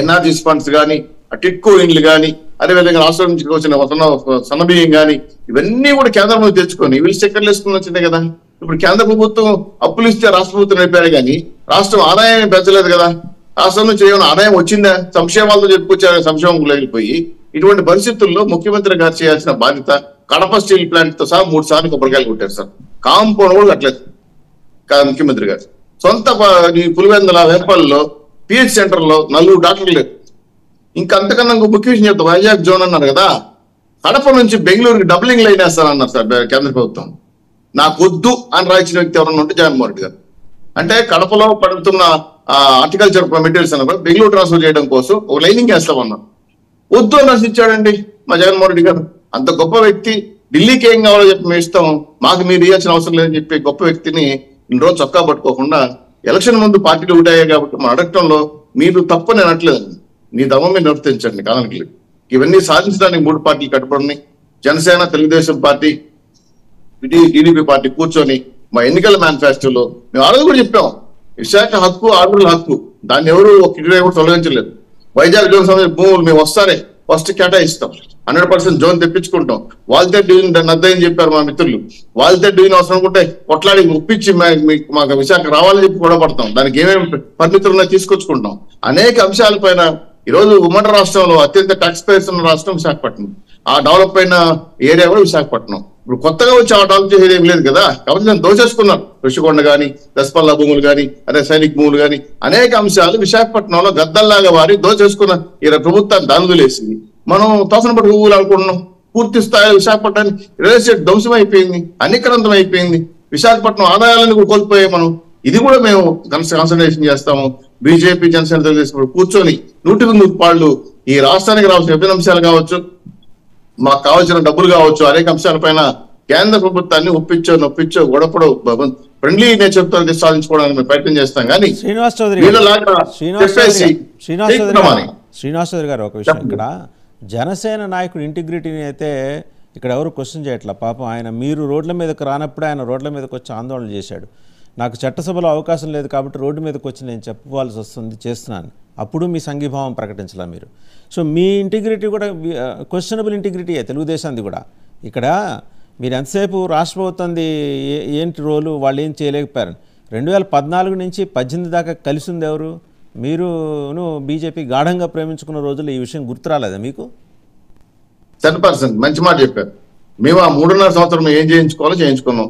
ఎన్ఆర్జీస్ ఫండ్స్ కానీ, టిట్కో ఇండ్లు కానీ, అదేవిధంగా రాష్ట్రం నుంచి వచ్చిన సన్నబియ్యం కానీ, ఇవన్నీ కూడా కేంద్రం నుంచి తెచ్చుకొని వీళ్ళు చక్కెరలు వేసుకుని వచ్చిందే కదా. ఇప్పుడు కేంద్ర ప్రభుత్వం అప్పులు ఇస్తే రాష్ట్ర ప్రభుత్వం నడిపారు కానీ రాష్ట్రం ఆదాయం పెంచలేదు కదా. రాష్ట్రం నుంచి ఏమైనా ఆదాయం వచ్చిందా? సంక్షేమాలతో చెప్పుకొచ్చారు, సంక్షేమం వెళ్ళిపోయి. ఇటువంటి పరిస్థితుల్లో ముఖ్యమంత్రి గారు చేయాల్సిన బాధ్యత, కడప స్టీల్ ప్లాంట్ తో సహా 3 సార్లు కొబ్బరికాయలు కొట్టారు సార్. కాంపౌండ్ కూడా కట్టలేదు ముఖ్యమంత్రి గారు. సొంత పులివెందుల వేంపల్లిలో పిహెచ్ సెంటర్ లో 4 డాక్టర్లు లేరు. ఇంకంతకన్నా ఇంకో ముఖ్య విషయం చెప్తా, వైజాగ్ జోన్ అన్నారు కదా, కడప నుంచి బెంగళూరుకి డబ్లింగ్ లైన్ వేస్తానన్నారు సార్ కేంద్ర ప్రభుత్వం. నాకు వద్దు అని రాయించిన వ్యక్తి ఎవరన్నా ఉంటే జగన్మోహన్ రెడ్డి గారు. అంటే కడపలో పడుతున్న హార్టికల్చర్ మెటీరియల్స్ అన్నప్పుడు బెంగళూరు ట్రాన్స్ఫర్ చేయడం కోసం ఒక లైనింగ్ వేస్తామన్నారు. వద్దు అని రాసిచ్చాడండి మా జగన్మోహన్ రెడ్డి గారు. అంత గొప్ప వ్యక్తి, ఢిల్లీకి ఏం కావాలో చెప్పి మేము ఇస్తాం, మాకు మీరు ఇవ్వాల్సిన అవసరం లేదని చెప్పి గొప్ప వ్యక్తిని ఇన్ని రోజు చొక్కా పట్టుకోకుండా ఎలక్షన్ ముందు పార్టీలు ఊటాయి కాబట్టి మనం అడగటంలో మీరు తప్పు నేను అనట్లేదండి, మీ దమ్మ మీరు నిర్వర్తించండి కాలానికి. ఇవన్నీ సాధించడానికి 3 పార్టీలు కట్టుబడినాయి. Janasena, Telugu Desam party, TDP party కూర్చొని మా ఎన్నికల మేనిఫెస్టోలో మేము ఆ రోజు కూడా చెప్పాం, విశాఖ హక్కు, ఆర్డర్ల హక్కు, దాన్ని ఎవరు కూడా తొలగించలేదు. వైజాగ్ జోన్ సంబంధించిన భూములు మేము వస్తారే ఫస్ట్ కేటాయిస్తాం, 100% జోన్ తెప్పించుకుంటాం. వాళ్ళతో డివిజన్ దాన్ని అర్థం చెప్పారు మా మిత్రులు. వాళ్ళతో డివిజన్ అవసరం అనుకుంటే కొట్లాడి ఒప్పించి మాకు విశాఖ రావాలని చెప్పి కూడా పడతాం. దానికి ఏమేమి పరిమితులు ఉన్నాయో తీసుకొచ్చుకుంటాం. అనేక అంశాలపైన ఈరోజు ఉమ్మడి రాష్ట్రంలో అత్యంత ట్యాక్స్ పేయర్స్ ఉన్న రాష్ట్రం విశాఖపట్నం. ఆ డెవలప్ అయిన ఏరియా కూడా విశాఖపట్నం. ఇప్పుడు కొత్తగా వచ్చి ఆ డెవలప్ చేసేది ఏం లేదు కదా, కాబట్టి దాన్ని దోచేసుకున్నారు. ఋషికొండ కానీ, దసపల్లా భూములు కానీ, అదే సైనిక్ భూములు కానీ, అనేక అంశాలు విశాఖపట్నంలో గద్దల్లాగా వారి దోచేసుకున్న ఈ ప్రభుత్వాన్ని దానులేసింది. మనం తోసన పట్టు పువ్వులు అనుకుంటున్నాం. పూర్తి స్థాయిలో విశాఖపట్నాన్ని రియల్ ఎస్టేట్ ధ్వంసం అయిపోయింది, అన్నిక్రాంతం అయిపోయింది. విశాఖపట్నం ఆదాయాలను కూడా కోల్పోయాయి మనం. ఇది కూడా మేము కాన్సన్ట్రేషన్ చేస్తాము. బీజేపీ, జనసేన, తెలుగుదేశం కూర్చొని 100% పాళ్ళు ఈ రాష్ట్రానికి రావాల్సిన విభిన్న అంశాలు కావచ్చు, మాకు కావాల్సిన డబ్బులు కావచ్చు, అనేక అంశాలపైన కేంద్ర ప్రభుత్వాన్ని నొప్పించో గొడవపడో ఫ్రెండ్లీ నేచర్ తో సాధించుకోవడానికి మేము ప్రయత్నం చేస్తాం. కానీ శ్రీనివాస్ చౌదరి గారు ఒక విషయం, ఇక్కడ జనసేన నాయకుడు ఇంటిగ్రిటీని అయితే ఇక్కడ ఎవరు క్వశ్చన్ చేయట్లా. పాపం ఆయన మీరు రోడ్ల మీదకి రానప్పుడే ఆయన రోడ్ల మీదకి వచ్చి ఆందోళన చేశాడు. నాకు చట్టసభలో అవకాశం లేదు కాబట్టి రోడ్డు మీదకి వచ్చి నేను చెప్పవలసి వస్తుంది, చేస్తున్నాను. అప్పుడు మీ సంఘీభావం ప్రకటించలా మీరు. సో మీ ఇంటిగ్రిటీ కూడా క్వశ్చనబుల్ ఇంటిగ్రిటీయే తెలుగుదేశాన్ని కూడా. ఇక్కడ మీరు ఎంతసేపు రాష్ట్ర ప్రభుత్వంది ఏంటి రోలు, వాళ్ళు ఏం చేయలేకపోయారు. 2014 నుంచి 18 దాకా కలిసి ఉంది ఎవరు? మీరును బీజేపీ గాఢంగా ప్రేమించుకున్న రోజుల్లో ఈ విషయం గుర్తురాలేదా మీకు? 100% మంచి మాట చెప్పారు. మేము ఆ 3.5 సంవత్సరం ఏం చేయించుకోవాలో చేయించుకున్నాం.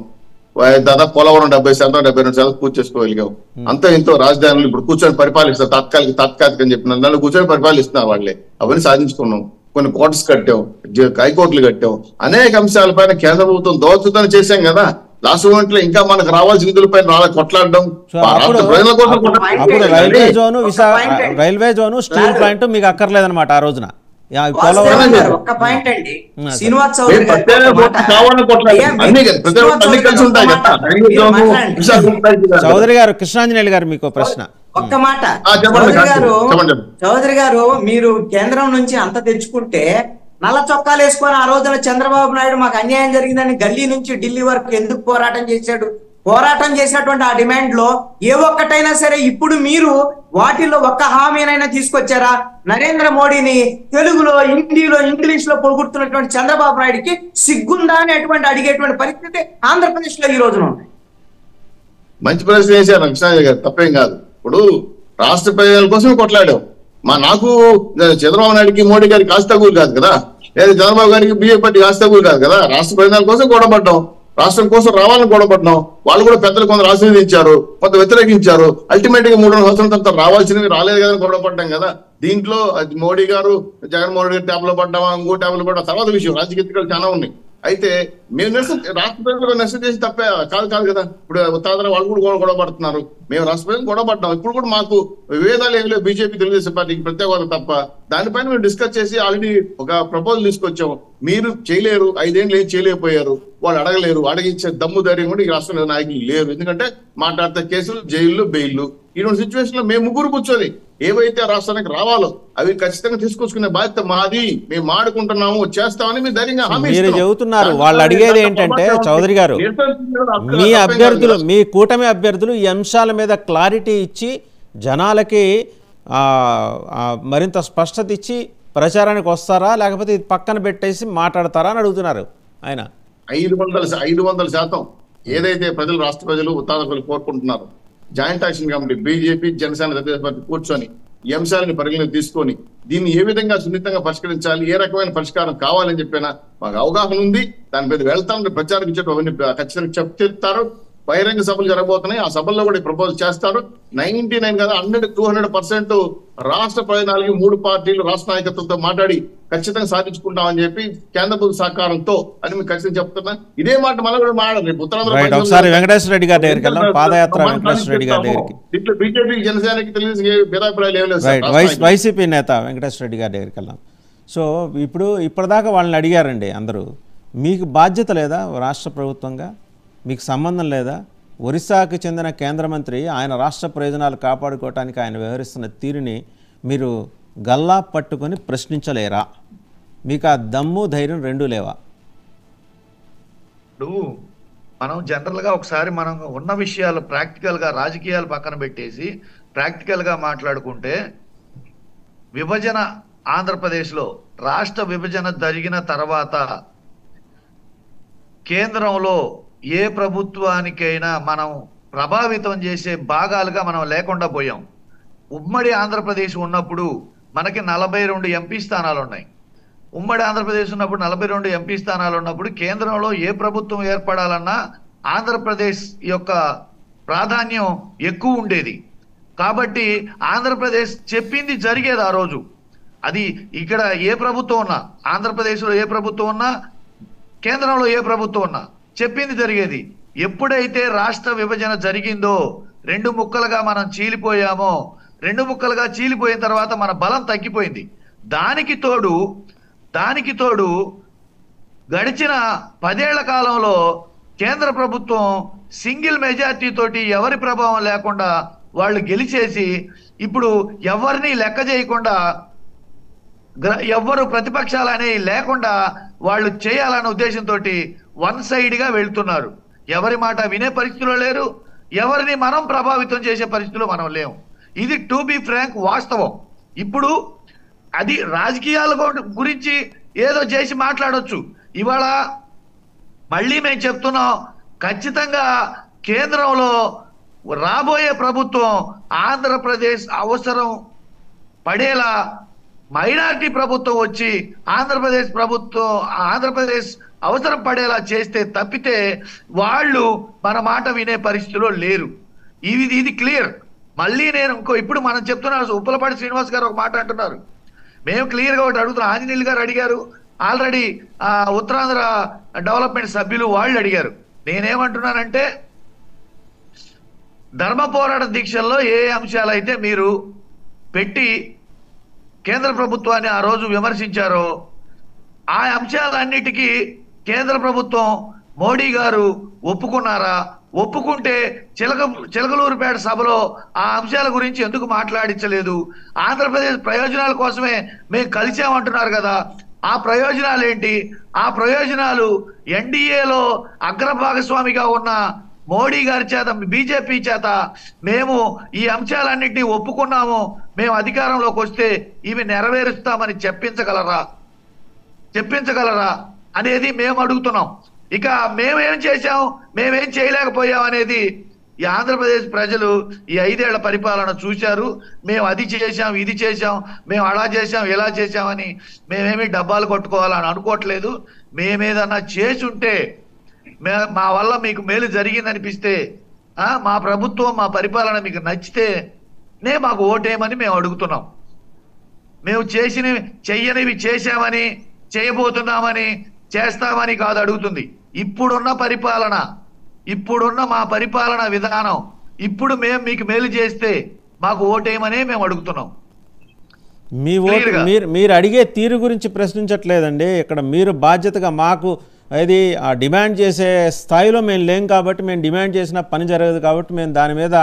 దాదాపు పోలవరం 70% 72% పూర్తి చేసుకోగలిగాం. అంతా ఇంతో రాజధానులు ఇప్పుడు కూర్చొని పరిపాలిస్తారు, తాత్కాలిక అని చెప్పిన నన్ను కూర్చొని పరిపాలిస్తున్నారు వాళ్ళే. అవన్నీ సాధించుకున్నాం. కొన్ని కోర్ట్స్ కట్టాం, హైకోర్టులు కట్టాం. అనేక అంశాలపైన కేంద్ర ప్రభుత్వం దోచుతనం చేశాం కదా. లాస్ట్ మూమెంట్ లో ఇంకా మనకు రావాల్సిన నిధులపైన కొట్లాడడం. అప్పుడు రైల్వే జోను స్టీల్ ప్లాంట్ మీకు అక్కర్లేదన్నమాట ఆ రోజున. ఒక్క పాయింట్ అండి, శ్రీనివాస్ చౌదరి గారు, కృష్ణాంజనేయులు గారు మీకు ప్రశ్న. ఒక్క మాట చౌదరి గారు, మీరు కేంద్రం నుంచి అంత తెచ్చుకుంటే నల్ల చొక్కాలు వేసుకొని ఆ రోజున చంద్రబాబు నాయుడు మాకు అన్యాయం జరిగిందని గల్లీ నుంచి ఢిల్లీ వరకు ఎందుకు పోరాటం చేశాడు? పోరాటం చేసినటువంటి ఆ డిమాండ్ లో ఏ ఒక్కటైనా సరే ఇప్పుడు మీరు వాటిల్లో ఒక్క హామీనైనా తీసుకొచ్చారా? నరేంద్ర మోడీని తెలుగులో, హిందీలో, ఇంగ్లీష్ లో పొగుడుతున్నటువంటి చంద్రబాబు నాయుడికి సిగ్గుందా అనేటువంటి అడిగేటువంటి పరిస్థితి ఆంధ్రప్రదేశ్ లో ఈ రోజున ఉంది. మంచి ప్రశ్న వేశారు కృష్ణాజీ గారు, తప్పేం కాదు. ఇప్పుడు రాష్ట్ర ప్రయోజనాల కోసం కొట్లాడాం. నాకు చంద్రబాబు నాయుడికి మోడీ గారికి కాస్తగులు కాదు కదా, లేదా చంద్రబాబు గారికి బీజేపీ పార్టీ కాస్తగులు కాదు కదా. రాష్ట్ర ప్రయోజనాల కోసం గొడవపడ్డాం, రాష్ట్రం కోసం రావాలని గొడవపడ్డాం. వాళ్ళు కూడా పెద్దలు కొందరు ఆశీర్వదించారు, కొంత వ్యతిరేకించారు. అల్టిమేట్ గా 3 సంవత్సరాల తర్వాత రావాల్సినవి రాలేదు కదా, గొడవపడ్డాం కదా. దీంట్లో మోడీ గారు, జగన్మోహన్ రెడ్డి ట్యాబ్లో పడ్డామా, ఇంకో ట్యాబ్లో పడ్డా తర్వాత విషయం. రాజకీయాలు చాలా ఉన్నాయి. అయితే మేము రాష్ట్ర ప్రజలు నష్టం చేసి తప్పే కాదు కదా. ఇప్పుడు ఉత్తరాంధ్ర వాళ్ళు కూడా గొడవ పడుతున్నారు, మేము రాష్ట్ర ప్రజలు గొడవ పడ్డాం. ఇప్పుడు కూడా మాకు విభేదాలు ఏమి లేవు బీజేపీ తెలుగుదేశం పార్టీకి ప్రత్యేక హోదా తప్ప. దానిపైన మేము డిస్కస్ చేసి ఆల్రెడీ ఒక ప్రపోజల్ తీసుకొచ్చాము. మీరు చేయలేరు, 5 ఏళ్ళు ఏం చేయలేకపోయారు, వాళ్ళు అడగలేరు, అడిగించే దమ్ము ధైర్యం కూడా ఈ రాష్ట్రంలో నాయకులు లేరు. ఎందుకంటే మాట్లాడితే కేసులు, జైళ్ళు, బెయిల్లు. ఇటువంటి సిచ్యువేషన్ లో మేము ముగ్గురు కూర్చొని ఏవైతే రాష్ట్రానికి రావాలో అవి ఖచ్చితంగా తీసుకొచ్చుకునే బాధ్యత మాది, మేము ఆడుకుంటున్నాము, చేస్తామని మీరు ధైర్యంగా హామీ చెబుతున్నారు. వాళ్ళు అడిగేది ఏంటంటే చౌదరి గారు, మీ అభ్యర్థులు, మీ కూటమి అభ్యర్థులు ఈ అంశాల మీద క్లారిటీ ఇచ్చి జనాలకి మరింత స్పష్టత ఇచ్చి ప్రచారానికి వస్తారా, లేకపోతే ఇది పక్కన పెట్టేసి మాట్లాడతారా అని అడుగుతున్నారు ఆయన. 500% ఏదైతే ప్రజలు, రాష్ట్ర ప్రజలు, ఉత్తరాంధ్ర కోరుకుంటున్నారు, joint action committee BJP, Janasena, Telugu Desam party కూర్చొని ఈ అంశాలను పరిగణలోకి తీసుకొని దీన్ని ఏ విధంగా సున్నితంగా పరిష్కరించాలి, ఏ రకమైన పరిష్కారం కావాలని చెప్పినా మాకు అవగాహన ఉంది. దాని మీద వెళ్తామని ప్రచారం ఇచ్చేటప్పుడు అవన్నీ ఖచ్చితంగా చెప్తారు. బహిరంగ సభలు జరగబోతున్నాయి, ఆ సభల్లో కూడా ప్రపోజల్ చేస్తారు. 99 కదా 200% రాష్ట్ర ప్రయోజనాలకి 3 పార్టీలు రాష్ట్ర నాయకత్వంతో మాట్లాడి ఖచ్చితంగా సాధించుకుంటామని చెప్పి కేంద్ర ప్రభుత్వ సహకారంతో అని మీకు ఖచ్చితంగా చెప్తున్నా. ఇదే మాట మళ్ళీ కూడా మాట్లాడారు. రేపు ఉత్తరాంధ్ర వెంకటేశ్వర రెడ్డి గారి దగ్గరికి వెళ్దాం, పాదయాత్ర వెంకటేశ్వర రెడ్డి గారి దగ్గరికి. ఇట్లా బీజేపీకి, జనసేనకి తెలిసి భేదాభిప్రాయాలు ఏం లేదు. వైసీపీ నేత వెంకటేశ్వర రెడ్డి గారి దగ్గరికి వెళ్దాం. సో ఇప్పటిదాకా వాళ్ళని అడిగారండి అందరూ. మీకు బాధ్యత లేదా రాష్ట్ర ప్రభుత్వంగా? మీకు సంబంధం లేదా? ఒరిస్సాకు చెందిన కేంద్ర మంత్రి ఆయన రాష్ట్ర ప్రయోజనాలు కాపాడుకోవటానికి ఆయన వ్యవహరిస్తున్న తీరుని మీరు గల్లా పట్టుకొని ప్రశ్నించలేరా? మీకు ఆ దమ్ము, ధైర్యం రెండూ లేవా? ఇప్పుడు మనం జనరల్గా ఒకసారి మనం ఉన్న విషయాలు ప్రాక్టికల్గా, రాజకీయాలు పక్కన పెట్టేసి ప్రాక్టికల్గా మాట్లాడుకుంటే, విభజన ఆంధ్రప్రదేశ్లో రాష్ట్ర విభజన జరిగిన తర్వాత కేంద్రంలో ఏ ప్రభుత్వానికైనా మనం ప్రభావితం చేసే భాగాలుగా మనం లేకుండా పోయాం. ఉమ్మడి ఆంధ్రప్రదేశ్ ఉన్నప్పుడు మనకి 42 ఎంపీ స్థానాలు ఉన్నాయి. ఉమ్మడి ఆంధ్రప్రదేశ్ ఉన్నప్పుడు 42 ఎంపీ స్థానాలు ఉన్నప్పుడు కేంద్రంలో ఏ ప్రభుత్వం ఏర్పడాలన్నా ఆంధ్రప్రదేశ్ యొక్క ప్రాధాన్యం ఎక్కువ ఉండేది. కాబట్టి ఆంధ్రప్రదేశ్ చెప్పింది జరిగేది ఆ రోజు. అది ఇక్కడ ఏ ప్రభుత్వం ఉన్నా, ఆంధ్రప్రదేశ్లో ఏ ప్రభుత్వం ఉన్నా, కేంద్రంలో ఏ ప్రభుత్వం ఉన్నా చెప్పింది జరిగేది. ఎప్పుడైతే రాష్ట్ర విభజన జరిగిందో 2 ముక్కలుగా మనం చీలిపోయామో, 2 ముక్కలుగా చీలిపోయిన తర్వాత మన బలం తగ్గిపోయింది. దానికి తోడు గడిచిన 10 ఏళ్ల కాలంలో కేంద్ర ప్రభుత్వం సింగిల్ మెజార్టీ తోటి ఎవరి ప్రభావం లేకుండా వాళ్ళు గెలిచేసి ఇప్పుడు ఎవరిని లెక్క చేయకుండా ఎవ్వరు ప్రతిపక్షాలు అనేవి లేకుండా వాళ్ళు చేయాలన్న ఉద్దేశంతో వన్ సైడ్ గా వెళ్తున్నారు. ఎవరి మాట వినే పరిస్థితిలో లేరు, ఎవరిని మనం ప్రభావితం చేసే పరిస్థితిలో మనం లేము. ఇది టు బి ఫ్రాంక్ వాస్తవం. ఇప్పుడు అది రాజకీయాల గురించి ఏదో చేసి మాట్లాడొచ్చు. ఇవాళ మళ్ళీ మేము చెప్తున్నాం, ఖచ్చితంగా కేంద్రంలో రాబోయే ప్రభుత్వం ఆంధ్రప్రదేశ్ అవసరం పడేలా మైనారిటీ ప్రభుత్వం వచ్చి ఆంధ్రప్రదేశ్ అవసరం పడేలా చేస్తే తప్పితే వాళ్ళు మన మాట వినే పరిస్థితిలో లేరు. ఇది క్లియర్. మళ్ళీ నేను ఇప్పుడు మనం చెప్తున్నారు, ఉప్పలపాటి శ్రీనివాస్ గారు ఒక మాట అంటున్నారు, మేము క్లియర్ గా ఒకటి అడుగుతున్నాం. ఆంజనేయులు గారు అడిగారు, ఆల్రెడీ ఉత్తరాంధ్ర డెవలప్మెంట్ సభ్యులు వాళ్ళు అడిగారు. నేనేమంటున్నానంటే, ధర్మ పోరాట దీక్షల్లో ఏ అంశాలు అయితే మీరు పెట్టి కేంద్ర ప్రభుత్వాన్ని ఆ రోజు విమర్శించారో ఆ అంశాలన్నిటికీ కేంద్ర ప్రభుత్వం మోడీ గారు ఒప్పుకున్నారా? ఒప్పుకుంటే చిలకలూరుపేట సభలో ఆ అంశాల గురించి ఎందుకు మాట్లాడించలేదు? ఆంధ్రప్రదేశ్ ప్రయోజనాల కోసమే మేము కలిసామంటున్నారు కదా, ఆ ప్రయోజనాలు ఏంటి? ఆ ప్రయోజనాలు ఎన్డీఏలో అగ్రభాగస్వామిగా ఉన్న మోడీ గారి చేత, బీజేపీ చేత మేము ఈ అంశాలన్నింటినీ ఒప్పుకున్నాము, మేము అధికారంలోకి వస్తే ఇవి నెరవేరుస్తామని చెప్పించగలరా అనేది మేము అడుగుతున్నాం. ఇక మేమేం చేశాం, మేమేం చేయలేకపోయాం అనేది ఈ ఆంధ్రప్రదేశ్ ప్రజలు ఈ 5 ఏళ్ల పరిపాలన చూశారు. మేము అది చేశాం, ఇది చేశాం, మేము అలా చేశాం, ఇలా చేశామని మేమేమి డబ్బాలు కొట్టుకోవాలని అనుకోవట్లేదు. మేమేదన్నా చేసి ఉంటే, మా వల్ల మీకు మేలు జరిగిందనిపిస్తే, మా ప్రభుత్వం, మా పరిపాలన మీకు నచ్చితే మాకు ఓటేయమని మేము అడుగుతున్నాం. మేము చెయ్యనివి చేశామని, చేయబోతున్నామని, చేస్తామని కాదు అడుగుతుంది. ఇప్పుడున్న మా పరిపాలన విధానం, ఇప్పుడు మేము మీకు మేలు చేస్తే మాకు ఓటేయమనే మేము అడుగుతున్నాం. మీ ఓటు మీరు అడిగే తీరు గురించి ప్రశ్నించట్లేదండి. ఇక్కడ మీరు బాధ్యతగా మాకు అది డిమాండ్ చేసే స్థాయిలో మేము లేం కాబట్టి, మేము డిమాండ్ చేసిన పని జరగదు కాబట్టి మేము దాని మీద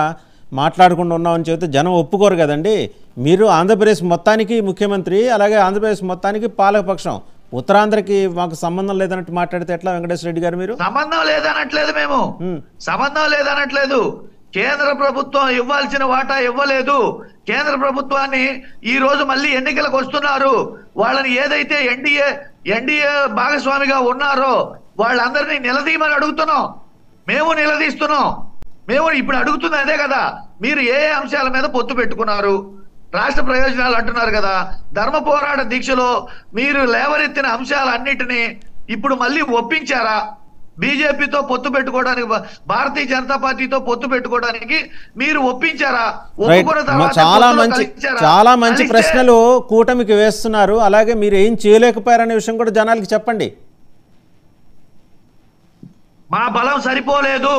మాట్లాడకుండా ఉన్నామని చెబితే జనం ఒప్పుకోరు కదండి. మీరు ఆంధ్రప్రదేశ్ మొత్తానికి ముఖ్యమంత్రి, అలాగే ఆంధ్రప్రదేశ్ మొత్తానికి పాలకపక్షం. ఉత్తరాంధ్రకి మాకు సంబంధం లేదన్నట్టు మాట్లాడితే ఎట్లా వెంకటేశ్వర రెడ్డి గారు? మీరు సంబంధం లేదనట్లేదు, మేము సంబంధం లేదనట్లేదు. కేంద్ర ప్రభుత్వం ఇవ్వాల్సిన వాటా ఇవ్వలేదు. కేంద్ర ప్రభుత్వాన్ని ఈ రోజు మళ్ళీ ఎన్నికలకు వస్తున్నారు. వాళ్ళని ఏదైతే ఎన్డీఏ భాగస్వామిగా ఉన్నారో వాళ్ళందరినీ నిలదీయమని అడుగుతున్నాం. మేము నిలదీస్తున్నాం. మేము ఇప్పుడు అడుగుతుంది అదే కదా, మీరు ఏ అంశాల మీద పొత్తు పెట్టుకున్నారు? రాష్ట్ర ప్రయోజనాలు అంటున్నారు కదా. ధర్మ పోరాట దీక్షలో మీరు లేవనెత్తిన అంశాలన్నిటినీ ఇప్పుడు మళ్ళీ ఒప్పించారా? బీజేపీతో పొత్తు పెట్టుకోవడానికి, భారతీయ జనతా పార్టీతో పొత్తు పెట్టుకోవడానికి మీరు ఒప్పించారా? చాలా మంచి ప్రశ్నలు కూటమికి వేస్తున్నారు. అలాగే మీరు ఏం చేయలేకపోయారనే విషయం కూడా జనాలకి చెప్పండి. మా బలం సరిపోలేదు.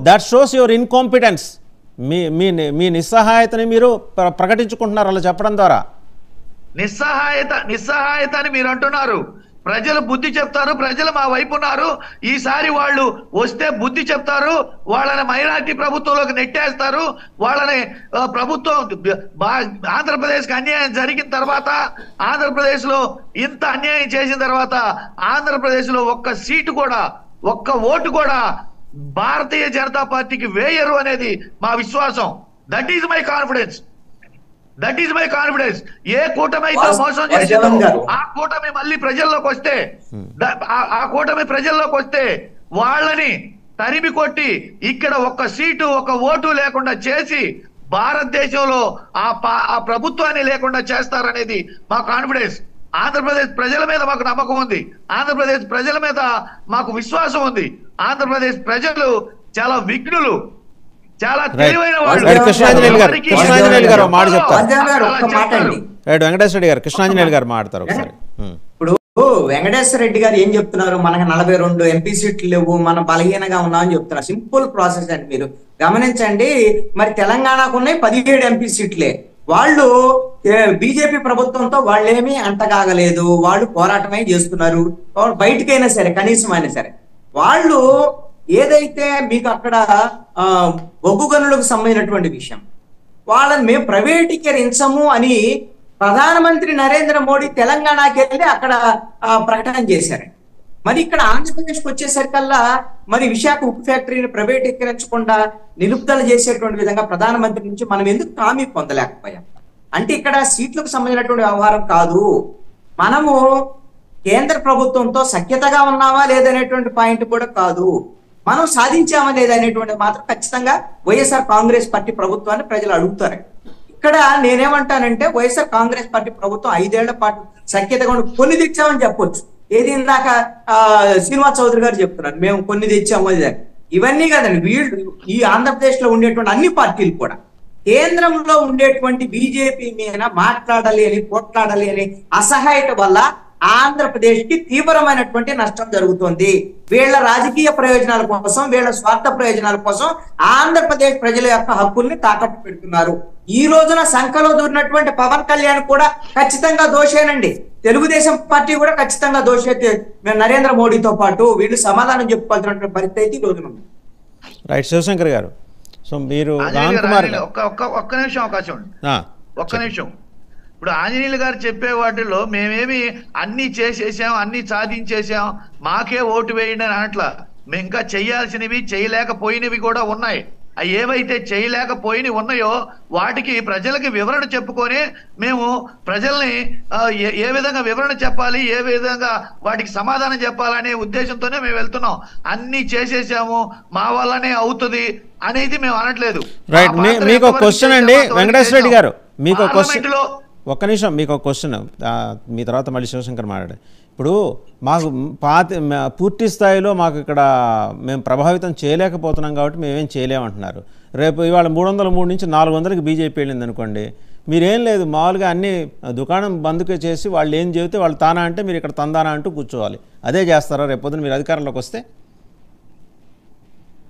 That shows your incompetence. మీ నిస్సహాయతని మీరు ప్రకటించుకుంటున్నారు అలా చెప్పడం ద్వారా. నిస్సహాయత అని మీరు అంటున్నారు. ప్రజలు బుద్ధి చెప్తారు. ప్రజలు మా వైపు ఉన్నారు. ఈసారి వాళ్ళు వస్తే బుద్ధి చెప్తారు. వాళ్ళని మైనారిటీ ప్రభుత్వంలోకి నెట్టేస్తారు. వాళ్ళని ప్రభుత్వం ఆంధ్రప్రదేశ్కి అన్యాయం జరిగిన తర్వాత, ఆంధ్రప్రదేశ్ లో ఇంత అన్యాయం చేసిన తర్వాత, ఆంధ్రప్రదేశ్ లో ఒక్క సీటు కూడా, ఒక్క ఓటు కూడా భారతీయ జనతా పార్టీకి వేయరు అనేది మా విశ్వాసం. That is my confidence. ఏ కూటమి అయితే మోసం చేసిందో ఆ కూటమి మళ్ళీ ప్రజల్లోకి వస్తే వాళ్ళని తరిమి కొట్టి ఇక్కడ ఒక్క సీటు, ఒక్క ఓటు లేకుండా చేసి భారతదేశంలో ఆ ప్రభుత్వాన్ని లేకుండా చేస్తారనేది మా కాన్ఫిడెన్స్. ఆంధ్రప్రదేశ్ ప్రజల మీద మాకు నమ్మకం ఉంది. ఆంధ్రప్రదేశ్ ప్రజల మీద మాకు విశ్వాసం ఉంది. ఆంధ్రప్రదేశ్ ప్రజలు చాలా విఘ్నులు, చాలా తెలివైన వాళ్ళు. కృష్ణాంజనేయులు గారు మాట చెప్తారు. వెంకటేశ్వర రెడ్డి గారు, కృష్ణాంజనేయులు గారు మాట్లాడతారు ఒకసారి. ఇప్పుడు వెంకటేశ్వర రెడ్డి గారు ఏం చెప్తున్నారు? మనకు 42 ఎంపీ సీట్లు లేవు, మనం బలహీనంగా ఉన్నామని చెప్తున్నారు. సింపుల్ ప్రాసెస్ అండి. మీరు గమనించండి. మరి తెలంగాణకు ఉన్నాయి 17 ఎంపీ సీట్లే. వాళ్ళు బీజేపీ ప్రభుత్వంతో వాళ్ళేమీ అంటగాగలేదు. వాళ్ళు పోరాటమే చేస్తున్నారు. బయటకైనా సరే, కనీసం అయినా సరే వాళ్ళు ఏదైతే మీకు అక్కడ బొగ్గు గనులకు సంబంధించినటువంటి విషయం, వాళ్ళని మేము ప్రైవేటీకరించము అని ప్రధానమంత్రి నరేంద్ర మోడీ తెలంగాణకి వెళ్ళి అక్కడ ప్రకటన చేశారు. మరి ఇక్కడ ఆంధ్రప్రదేశ్కి వచ్చేసరికల్లా మరి విశాఖ ఉక్కు ఫ్యాక్టరీని ప్రైవేటీకరించకుండా నిలుపుదల చేసేటువంటి విధంగా ప్రధానమంత్రి నుంచి మనం ఎందుకు హామీ పొందలేకపోయాం? అంటే ఇక్కడ సీట్లకు సంబంధించినటువంటి వ్యవహారం కాదు. మనము కేంద్ర ప్రభుత్వంతో సఖ్యతగా ఉన్నామా లేదనేటువంటి పాయింట్ కూడా కాదు, మనం సాధించామా లేదనేటువంటిది మాత్రం ఖచ్చితంగా వైఎస్ఆర్ కాంగ్రెస్ పార్టీ ప్రభుత్వాన్ని ప్రజలు అడుగుతారు. ఇక్కడ నేనేమంటానంటే వైఎస్ఆర్ కాంగ్రెస్ పార్టీ ప్రభుత్వం 5 ఏళ్ల పాటు సఖ్యతగా కొన్ని తెచ్చామని చెప్పొచ్చు. ఏది ఇందాక శ్రీనివాస్ చౌదరి గారు చెప్తున్నారు మేము కొన్ని తెచ్చాము. ఇవన్నీ కదండి, వీళ్ళు ఈ ఆంధ్రప్రదేశ్ లో ఉండేటువంటి అన్ని పార్టీలు కూడా కేంద్రంలో ఉండేటువంటి బీజేపీ మీద మాట్లాడలేని పోట్లాడలేని అసహాయత వల్ల ఆంధ్రప్రదేశ్ కి తీవ్రమైనటువంటి నష్టం జరుగుతుంది. వీళ్ళ రాజకీయ ప్రయోజనాల కోసం, వీళ్ళ స్వార్థ ప్రయోజనాల కోసం ఆంధ్రప్రదేశ్ ప్రజల యొక్క హక్కుల్ని తాకట్టు పెడుతున్నారు. ఈ రోజున సంఖలో దూరినటువంటి పవన్ కళ్యాణ్ కూడా ఖచ్చితంగా దోషేనండి. తెలుగుదేశం పార్టీ కూడా ఖచ్చితంగా దోషైతే నరేంద్ర మోడీతో పాటు వీళ్ళు సమాధానం చెప్పుకోవాల్సినటువంటి పరిస్థితి ఈ రోజున ఉంది. రైట్ శివశంకర్ గారు, సో మీరు రామ్ కుమార్ ఒక్క నిమిషం అవకాశం ఉంది, ఒక్క నిమిషం. ఇప్పుడు ఆంజనేయులు గారు చెప్పే వాటిల్లో మేమేమి అన్ని చేసేసాం, అన్ని సాధించేసాం, మాకే ఓటు వేయండి అని అనట్లా. మేము ఇంకా చేయాల్సినవి చేయలేకపోయినవి కూడా ఉన్నాయి. అవి ఏవైతే చేయలేకపోయినవి ఉన్నాయో వాటికి ప్రజలకి వివరణ చెప్పుకొని మేము ప్రజల్ని ఏ విధంగా వివరణ చెప్పాలి, ఏ విధంగా వాటికి సమాధానం చెప్పాలనే ఉద్దేశంతోనే మేము వెళ్తున్నాం. అన్ని చేసేసాము, మా వల్లనే అవుతుంది అనేది మేము అనట్లేదు. రైట్, మీకు క్వశ్చన్ అండి వెంకటేశ్వర రెడ్డి గారు, మీకు క్వశ్చన్, ఒక్క నిమిషం, మీకు ఒక క్వశ్చన్, మీ తర్వాత మళ్ళీ శివశంకర్ మాట్లాడే. ఇప్పుడు మాకు పూర్తి స్థాయిలో మాకు ఇక్కడ మేము ప్రభావితం చేయలేకపోతున్నాం కాబట్టి మేమేం చేయలేమంటున్నారు. రేపు ఇవాళ 303 నుంచి 400కి బీజేపీ వెళ్ళింది అనుకోండి, మీరేం లేదు మామూలుగా అన్ని దుకాణం బంద్కే చేసి వాళ్ళు ఏం చెబితే వాళ్ళు తానా అంటే మీరు ఇక్కడ తందానా అంటూ కూర్చోవాలి. అదే చేస్తారా రేపు పొద్దున మీరు అధికారంలోకి వస్తే?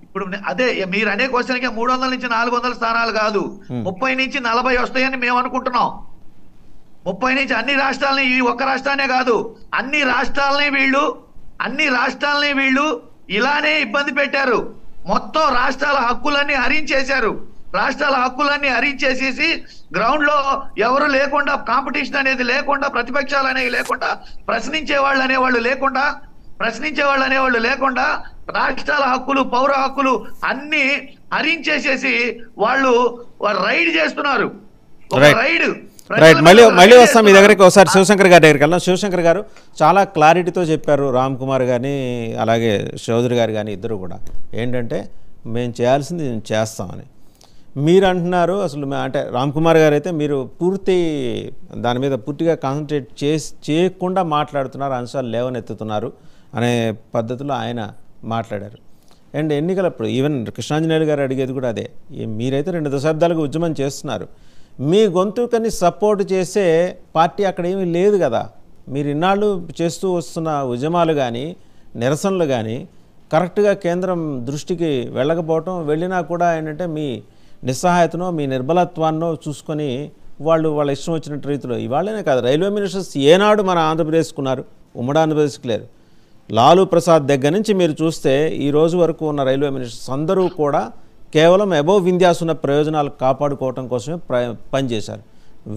ఇప్పుడు అదే మీరు అనే క్వశ్చన్కి 300 నుంచి 400 స్థానాలు కాదు, 30 నుంచి 40 వస్తాయని మేము అనుకుంటున్నాం. 30 నుంచి అన్ని రాష్ట్రాలని, ఈ ఒక్క రాష్ట్రానే కాదు అన్ని రాష్ట్రాలని వీళ్ళు ఇలానే ఇబ్బంది పెట్టారు. మొత్తం రాష్ట్రాల హక్కులన్నీ హరించేశారు. రాష్ట్రాల హక్కులన్నీ హరించేసేసి గ్రౌండ్ లో ఎవరు లేకుండా, కాంపిటీషన్ అనేది లేకుండా, ప్రతిపక్షాలు అనేవి లేకుండా, ప్రశ్నించే వాళ్ళు అనేవాళ్ళు లేకుండా రాష్ట్రాల హక్కులు, పౌర హక్కులు అన్ని హరించేసేసి వాళ్ళు రైడ్ చేస్తున్నారు. రైట్, మళ్ళీ వస్తాం మీ దగ్గరికి. ఒకసారి శివశంకర్ గారి దగ్గరికి వెళ్దాం. శివశంకర్ గారు చాలా క్లారిటీతో చెప్పారు, రామ్ కుమార్ కానీ అలాగే చౌదరి గారు కానీ ఇద్దరు కూడా ఏంటంటే మేము చేయాల్సింది మేము చేస్తామని. మీరు అంటున్నారు అసలు అంటే రామ్ కుమార్ గారు అయితే మీరు దాని మీద పూర్తిగా కాన్సన్ట్రేట్ చేయకుండా మాట్లాడుతున్నారు, అంశాలు లేవనెత్తుతున్నారు అనే పద్ధతిలో ఆయన మాట్లాడారు. అండ్ ఎన్నికలప్పుడు ఈవెన్ కృష్ణాంజనేయులు గారు అడిగేది కూడా అదే, మీరైతే 2 దశాబ్దాలుగా ఉద్యమం చేస్తున్నారు, మీ గొంతుకని సపోర్ట్ చేసే పార్టీ అక్కడ ఏమీ లేదు కదా. మీరు ఇన్నాళ్ళు చేస్తూ వస్తున్న ఉద్యమాలు కానీ నిరసనలు కానీ కరెక్ట్గా కేంద్రం దృష్టికి వెళ్ళకపోవటం, వెళ్ళినా కూడా ఏంటంటే మీ నిస్సహాయతనో మీ నిర్బలత్వాన్నో చూసుకొని వాళ్ళ ఇష్టం వచ్చినట్టు రీతిలో ఇవాళనే కాదు రైల్వే మినిస్టర్స్ ఏనాడు మన ఆంధ్రప్రదేశ్కున్నారు, ఉమ్మడి ఆంధ్రప్రదేశ్కి లేరు. లాలూ ప్రసాద్ దగ్గర నుంచి మీరు చూస్తే ఈ రోజు వరకు ఉన్న రైల్వే మినిస్టర్స్ అందరూ కూడా కేవలం అబోవ్ వింధ్యాస్ ఉన్న ప్రయోజనాలు కాపాడుకోవటం కోసమే పనిచేశారు.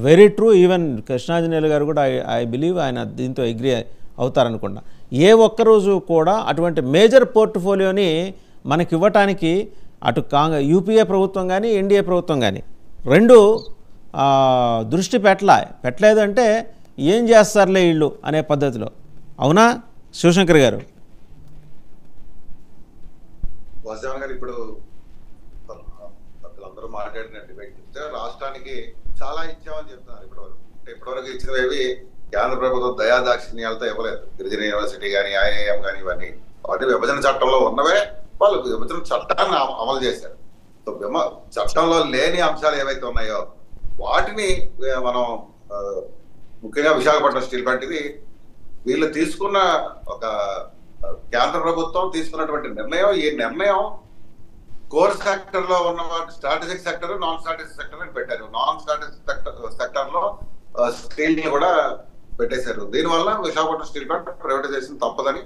Very true. ఈవెన్ కృష్ణాంజనేయులు గారు కూడా ఐ బిలీవ్ ఆయన దీంతో అగ్రీ అవుతారనుకున్నా. ఏ ఒక్కరోజు కూడా అటువంటి మేజర్ పోర్ట్ఫోలియోని మనకి ఇవ్వటానికి అటు యూపీఏ ప్రభుత్వం కానీ ఎన్డీఏ ప్రభుత్వం కానీ రెండు దృష్టి పెట్టలేదంటే ఏం చేస్తారులే వీళ్ళు అనే పద్ధతిలో. అవునా శివశంకర్ గారు? వాసుదేవన్ గారు ఇప్పుడు అందరూ మాట్లాడిన డిబేట్ చెప్తే రాష్ట్రానికి చాలా ఇచ్చామని చెప్తున్నారు. ఇప్పటివరకు ఇచ్చినవి కేంద్ర ప్రభుత్వం దయాదాక్షిణ్యాలతో ఇవ్వలేదు. గిరిజన యూనివర్సిటీ కానీ ఐఐఎం కానీ ఇవన్నీ వాటి విభజన చట్టంలో ఉన్నవే వాళ్ళు విభజన చట్టాన్ని అమలు చేశారు. సో చట్టంలో లేని అంశాలు ఏవైతే ఉన్నాయో వాటిని మనం ముఖ్యంగా విశాఖపట్నం స్టీల్ ప్లాంట్ ఇది వీళ్ళు తీసుకున్న ఒక కేంద్ర ప్రభుత్వం తీసుకున్నటువంటి నిర్ణయం, ఈ నిర్ణయం కోర్ సెక్టర్ లో ఉన్న strategic sector, non strategic sector అని పెట్టారు. నాన్ స్ట్రాటజిక్ సెక్టర్ లో స్టీల్ ని కూడా పెట్టేశారు. దీనివల్ల విశాఖపట్నం స్టీల్ ప్లాంట్ ప్రైవేటైజేషన్ తప్పదని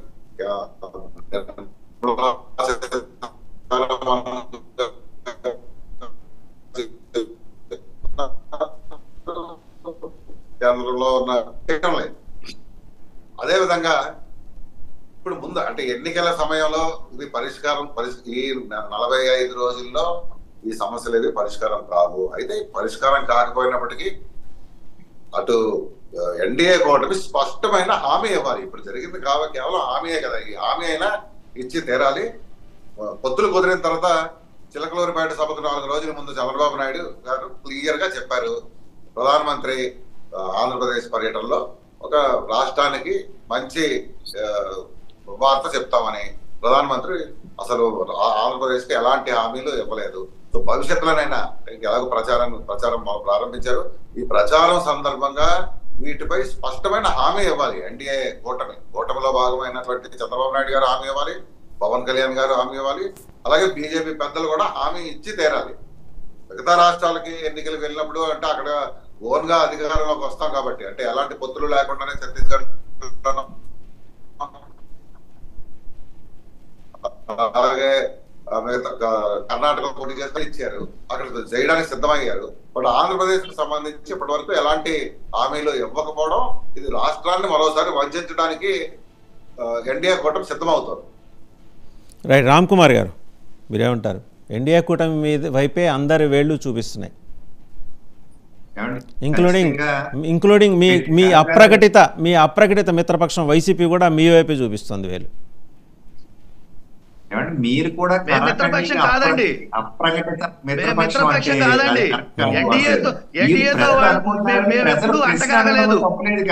కేంద్రంలో ఉన్న చేయడం లేదు. అదేవిధంగా ఇప్పుడు ముందు అంటే ఎన్నికల సమయంలో ఇది ఈ 45 రోజుల్లో ఈ సమస్యలు ఏవి పరిష్కారం కావు. అయితే పరిష్కారం కాకపోయినప్పటికీ అటు ఎన్డీఏ కూటమి స్పష్టమైన హామీ ఇవ్వాలి. ఇప్పుడు జరిగింది కేవలం హామీయే కదా, ఈ హామీ అయినా ఇచ్చి తీరాలి. పొత్తులు కుదిరిన తర్వాత చిలకలూరిపేట సభకు 4 రోజుల ముందు చంద్రబాబు నాయుడు గారు క్లియర్ గా చెప్పారు, ప్రధానమంత్రి ఆంధ్రప్రదేశ్ పర్యటనలో ఒక రాష్ట్రానికి మంచి వార్త చెప్తామని. ప్రధానమంత్రి అసలు ఆంధ్రప్రదేశ్ కి ఎలాంటి హామీలు ఇవ్వలేదు. సో భవిష్యత్తులోనైనా ఎలాగో ప్రచారం ప్రారంభించారు. ఈ ప్రచారం సందర్భంగా వీటిపై స్పష్టమైన హామీ ఇవ్వాలి. ఎన్డీఏ కూటమిలో భాగమైనటువంటి చంద్రబాబు నాయుడు గారు హామీ ఇవ్వాలి, పవన్ కళ్యాణ్ గారు హామీ ఇవ్వాలి, అలాగే బీజేపీ పెద్దలు కూడా హామీ ఇచ్చి తీరాలి. మిగతా రాష్ట్రాలకి ఎన్నికలకు వెళ్ళినప్పుడు అంటే అక్కడ ఓన్ గా అధికారంలోకి వస్తాం కాబట్టి, అంటే ఎలాంటి పొత్తులు లేకుండానే ఛత్తీస్గఢ్ అలాగే కర్ణాటక పోటీ చేస్తే ఇచ్చారు, అక్కడ చేయడానికి సిద్ధమయ్యారు. బట్ ఆంధ్రప్రదేశ్ కు సంబంధించి ఇప్పటి వరకు ఎలాంటి హామీలు ఇవ్వకపోవడం, ఇది రాష్ట్రాన్ని మరోసారి వంచడానికి ఎన్డీఏ కూటమి సిద్ధమవుతారు. రైట్, రామ్ కుమార్ గారు మీరేమంటారు? ఎన్డీఏ కూటమి మీద వైపే అందరి వేళ్లు చూపిస్తున్నాయి, ఇంక్లూడింగ్ మీ అప్రకటిత మిత్రపక్షం వైసీపీ కూడా మీ వైపే చూపిస్తుంది వేలు. మీరు కూడా మిత్రపక్షం కాదండి, అప్రకటిత మిత్రపక్షం కాదండి, తప్పలేదు.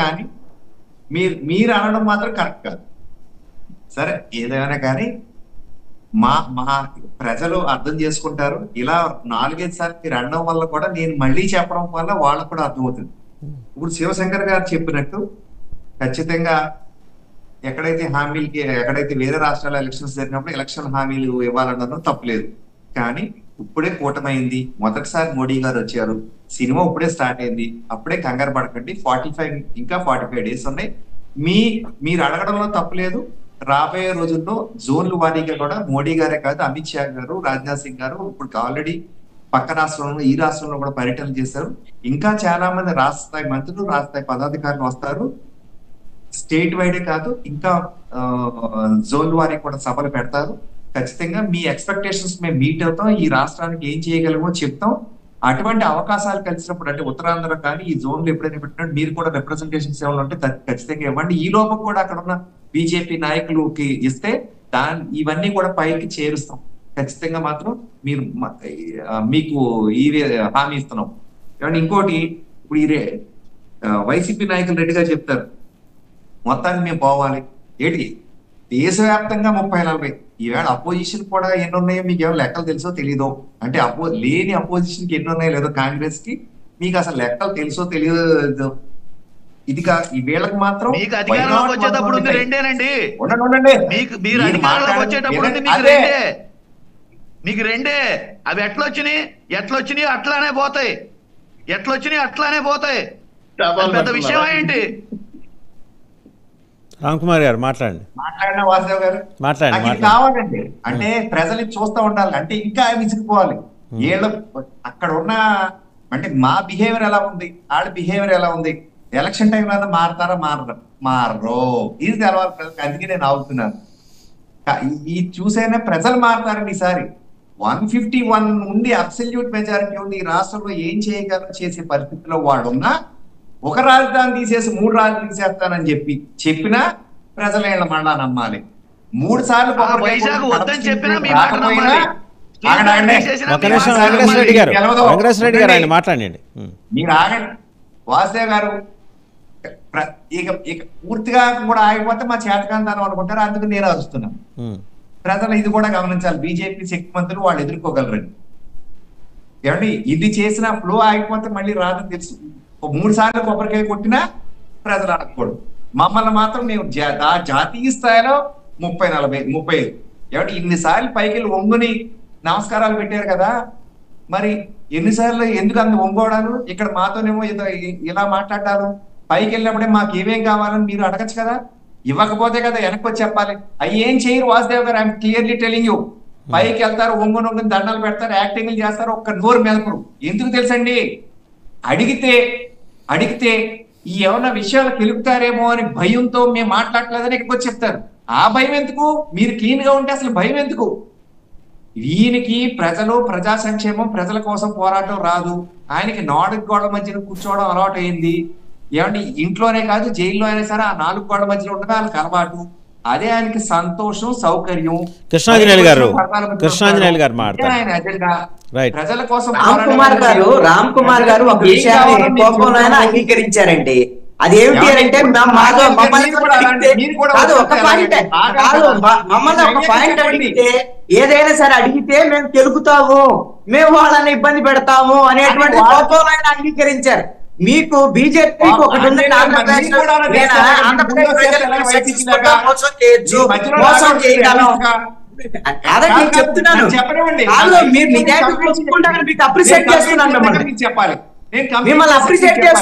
కానీ మీరు అనడం మాత్రం కరెక్ట్ కాదు. సరే ఏదైనా కానీ మా ప్రజలు అర్థం చేసుకుంటారు. ఇలా 4-5 సార్లు మీరు అనడం వల్ల కూడా నేను మళ్ళీ చెప్పడం వల్ల వాళ్ళకు కూడా అర్థమవుతుంది. ఇప్పుడు శివశంకర్ గారు చెప్పినట్టు ఖచ్చితంగా ఎక్కడైతే వేరే రాష్ట్రాల ఎలక్షన్స్ జరిగినప్పుడు ఎలక్షన్ హామీలు ఇవ్వాలన్నదో తప్పలేదు. కానీ ఇప్పుడే కూటమైంది, మొదటిసారి మోడీ గారు వచ్చారు, సినిమా ఇప్పుడే స్టార్ట్ అయింది, అప్పుడే కంగారు పడకండి. 45 డేస్ ఉన్నాయి. మీరు అడగడంలో తప్పలేదు. రాబోయే రోజుల్లో జోన్లు వారీగా కూడా మోడీ గారే కాదు, అమిత్ షా గారు, రాజ్నాథ్ సింగ్ గారు ఇప్పుడు ఆల్రెడీ పక్క రాష్ట్రంలో ఈ రాష్ట్రంలో కూడా పర్యటన చేశారు. ఇంకా చాలా మంది రాష్ట్ర స్థాయి మంత్రులు, రాష్ట్ర స్థాయి పదాధికారులు వస్తారు. స్టేట్ వైడే కాదు, ఇంకా జోన్ వారీ కూడా సభలు పెడతారు. ఖచ్చితంగా మీ ఎక్స్పెక్టేషన్స్ మేము మీట్ అవుతాం, ఈ రాష్ట్రానికి ఏం చేయగలమో చెప్తాం. అటువంటి అవకాశాలు కలిసినప్పుడు అంటే ఉత్తరాంధ్ర కానీ ఈ జోన్లు ఎప్పుడైనా పెట్టినట్టు మీరు కూడా రిప్రజెంటేషన్స్ ఏమైనా ఉంటే ఖచ్చితంగా ఇవ్వండి. ఈ లోపల కూడా అక్కడ ఉన్న బీజేపీ నాయకులకి ఇస్తే ఇవన్నీ కూడా పైకి చేరుస్తాం. ఖచ్చితంగా మాత్రం మీకు ఈ హామీ ఇస్తున్నాం. కానీ ఇంకోటి, ఇప్పుడు ఈ వైసీపీ నాయకులు రెడ్డిగా చెప్తారు మొత్తానికి మేము పోవాలి. ఏంటి దేశవ్యాప్తంగా 30-40 ఈవేళ అపోజిషన్ కూడా ఎన్ని ఉన్నాయో మీకు ఏమైనా లెక్కలు తెలుసో తెలీదో, అంటే లేని అపోజిషన్ కి ఎన్ని ఉన్నాయో లేదో కాంగ్రెస్ కి మీకు అసలు లెక్కలు తెలుసో తెలియదు. ఇది ఈ వీళ్ళకి మాత్రం మీకు అధికారంలోకి వచ్చేటప్పుడు రెండేనండి, మీకు రెండే. అవి ఎట్లొచ్చినాయి అట్లానే పోతాయి, అట్లానే పోతాయి. పెద్ద విషయం ఏంటి? రామ్ కుమార్ గారు మాట్లాడిన వాసుదేవ్ గారు కావాలండి. అంటే ప్రజలు చూస్తూ ఉండాలి, అంటే ఇంకా విసిగిపోవాలి. వీళ్ళు అక్కడ ఉన్న అంటే మా బిహేవియర్ ఎలా ఉంది, ఆడ బిహేవియర్ ఎలా ఉంది, ఎలక్షన్ టైంలో మారతారా మారరు, ఇది తెలవాలి ప్రజలకు. అందుకే నేను ఆగుతున్నాను. ఈ చూసైనా ప్రజలు మారతారండి ఈసారి. 151 ఉంది, అబ్సల్యూట్ మెజారిటీ ఉంది. ఈ రాష్ట్రంలో ఏం చేయగలరో చేసే పరిస్థితిలో వాళ్ళు ఉన్నా ఒక రాజధాని తీసేసి 3 రాజధాని తీసేస్తానని చెప్పినా ప్రజలు వీళ్ళ మళ్ళా నమ్మాలి. 3 సార్లు మీరు ఆగండి వాసుదేవ్ గారు. ఇక పూర్తిగా కూడా ఆగిపోతే మా చేతకాంతానం అనుకుంటారు. అందుకు నేను అరుస్తున్నాను. ప్రజలు ఇది కూడా గమనించాలి. బీజేపీ శక్తిమంతులు వాళ్ళు ఎదుర్కోగలరని. ఏమండి ఇది చేసిన ఫ్లో ఆగిపోతే మళ్ళీ రాదని తెలుసు. 3 సార్లు కొబ్బరికాయ కొట్టినా ప్రజలు అడగకూడదు. మమ్మల్ని మాత్రం మేము జాతీయ స్థాయిలో 30-40-35 ఏమంటే ఇన్నిసార్లు పైకి వెళ్ళి ఒంగుని నమస్కారాలు పెట్టారు కదా, మరి ఎన్నిసార్లు ఎందుకు అంత ఒంగోడాలు? ఇక్కడ మాతోనేమో ఇలా మాట్లాడారు. పైకి వెళ్ళినప్పుడే మాకు ఏమేం కావాలని మీరు అడగచ్చు కదా. ఇవ్వకపోతే కదా వెనక్కి వచ్చి చెప్పాలి. అవి ఏం చేయరు వాసుదేవ్ గారు. I'm clearly telling you. పైకి వెళ్తారు, ఒంగుని దండాలు పెడతారు, యాక్టింగ్లు చేస్తారు, ఒక్క నోరు మెదపరు. ఎందుకు తెలుసండి? అడిగితే ఈ ఏమన్నా విషయాలు తెలుపుతారేమో అని భయంతో మేము మాట్లాడలేదని ఇక్కడికి వచ్చి చెప్తారు. ఆ భయం ఎందుకు? మీరు క్లీన్ గా ఉంటే అసలు భయం ఎందుకు? ఈయనకి ప్రజలు, ప్రజా సంక్షేమం, ప్రజల కోసం పోరాటం రాదు. ఆయనకి 4 గోడల మధ్యన కూర్చోవడం అలవాటు అయింది. ఏమంటే ఇంట్లోనే కాదు జైల్లో అయినా సరే ఆ 4 గోడల మధ్యలో ఉండడం ఆయనకు అలవాటు. అదే ఆయనకి సంతోషం, సౌకర్యం. కృష్ణాంజనేయులు గారు మాట్లాడతారు. ఆయన ఎజెండా రైట్. ప్రజల కోసం రామ్ కుమార్ గారు ఒక విషయాన్ని కోపంలో అంగీకరించారండి. అదేమిటి అంటే మమ్మల్ని ఒక పాయింట్ అడిగితే, ఏదైనా సరే అడిగితే మేము తెలుగుతాము, మేము వాళ్ళని ఇబ్బంది పెడతాము అనేటువంటి కోపంలో ఆయన అంగీకరించారు. మీకు బీజేపీకి ఒకటి ఉంది, మోసం చేయగలం కాదని చెప్తున్నాను. మీరు నిజాయితీ తెలుసుకుంటారని మీకు అప్రిషియేట్ చేస్తున్నాను. మిమ్మల్ని అప్రిషియేట్ చేస్తున్నాను.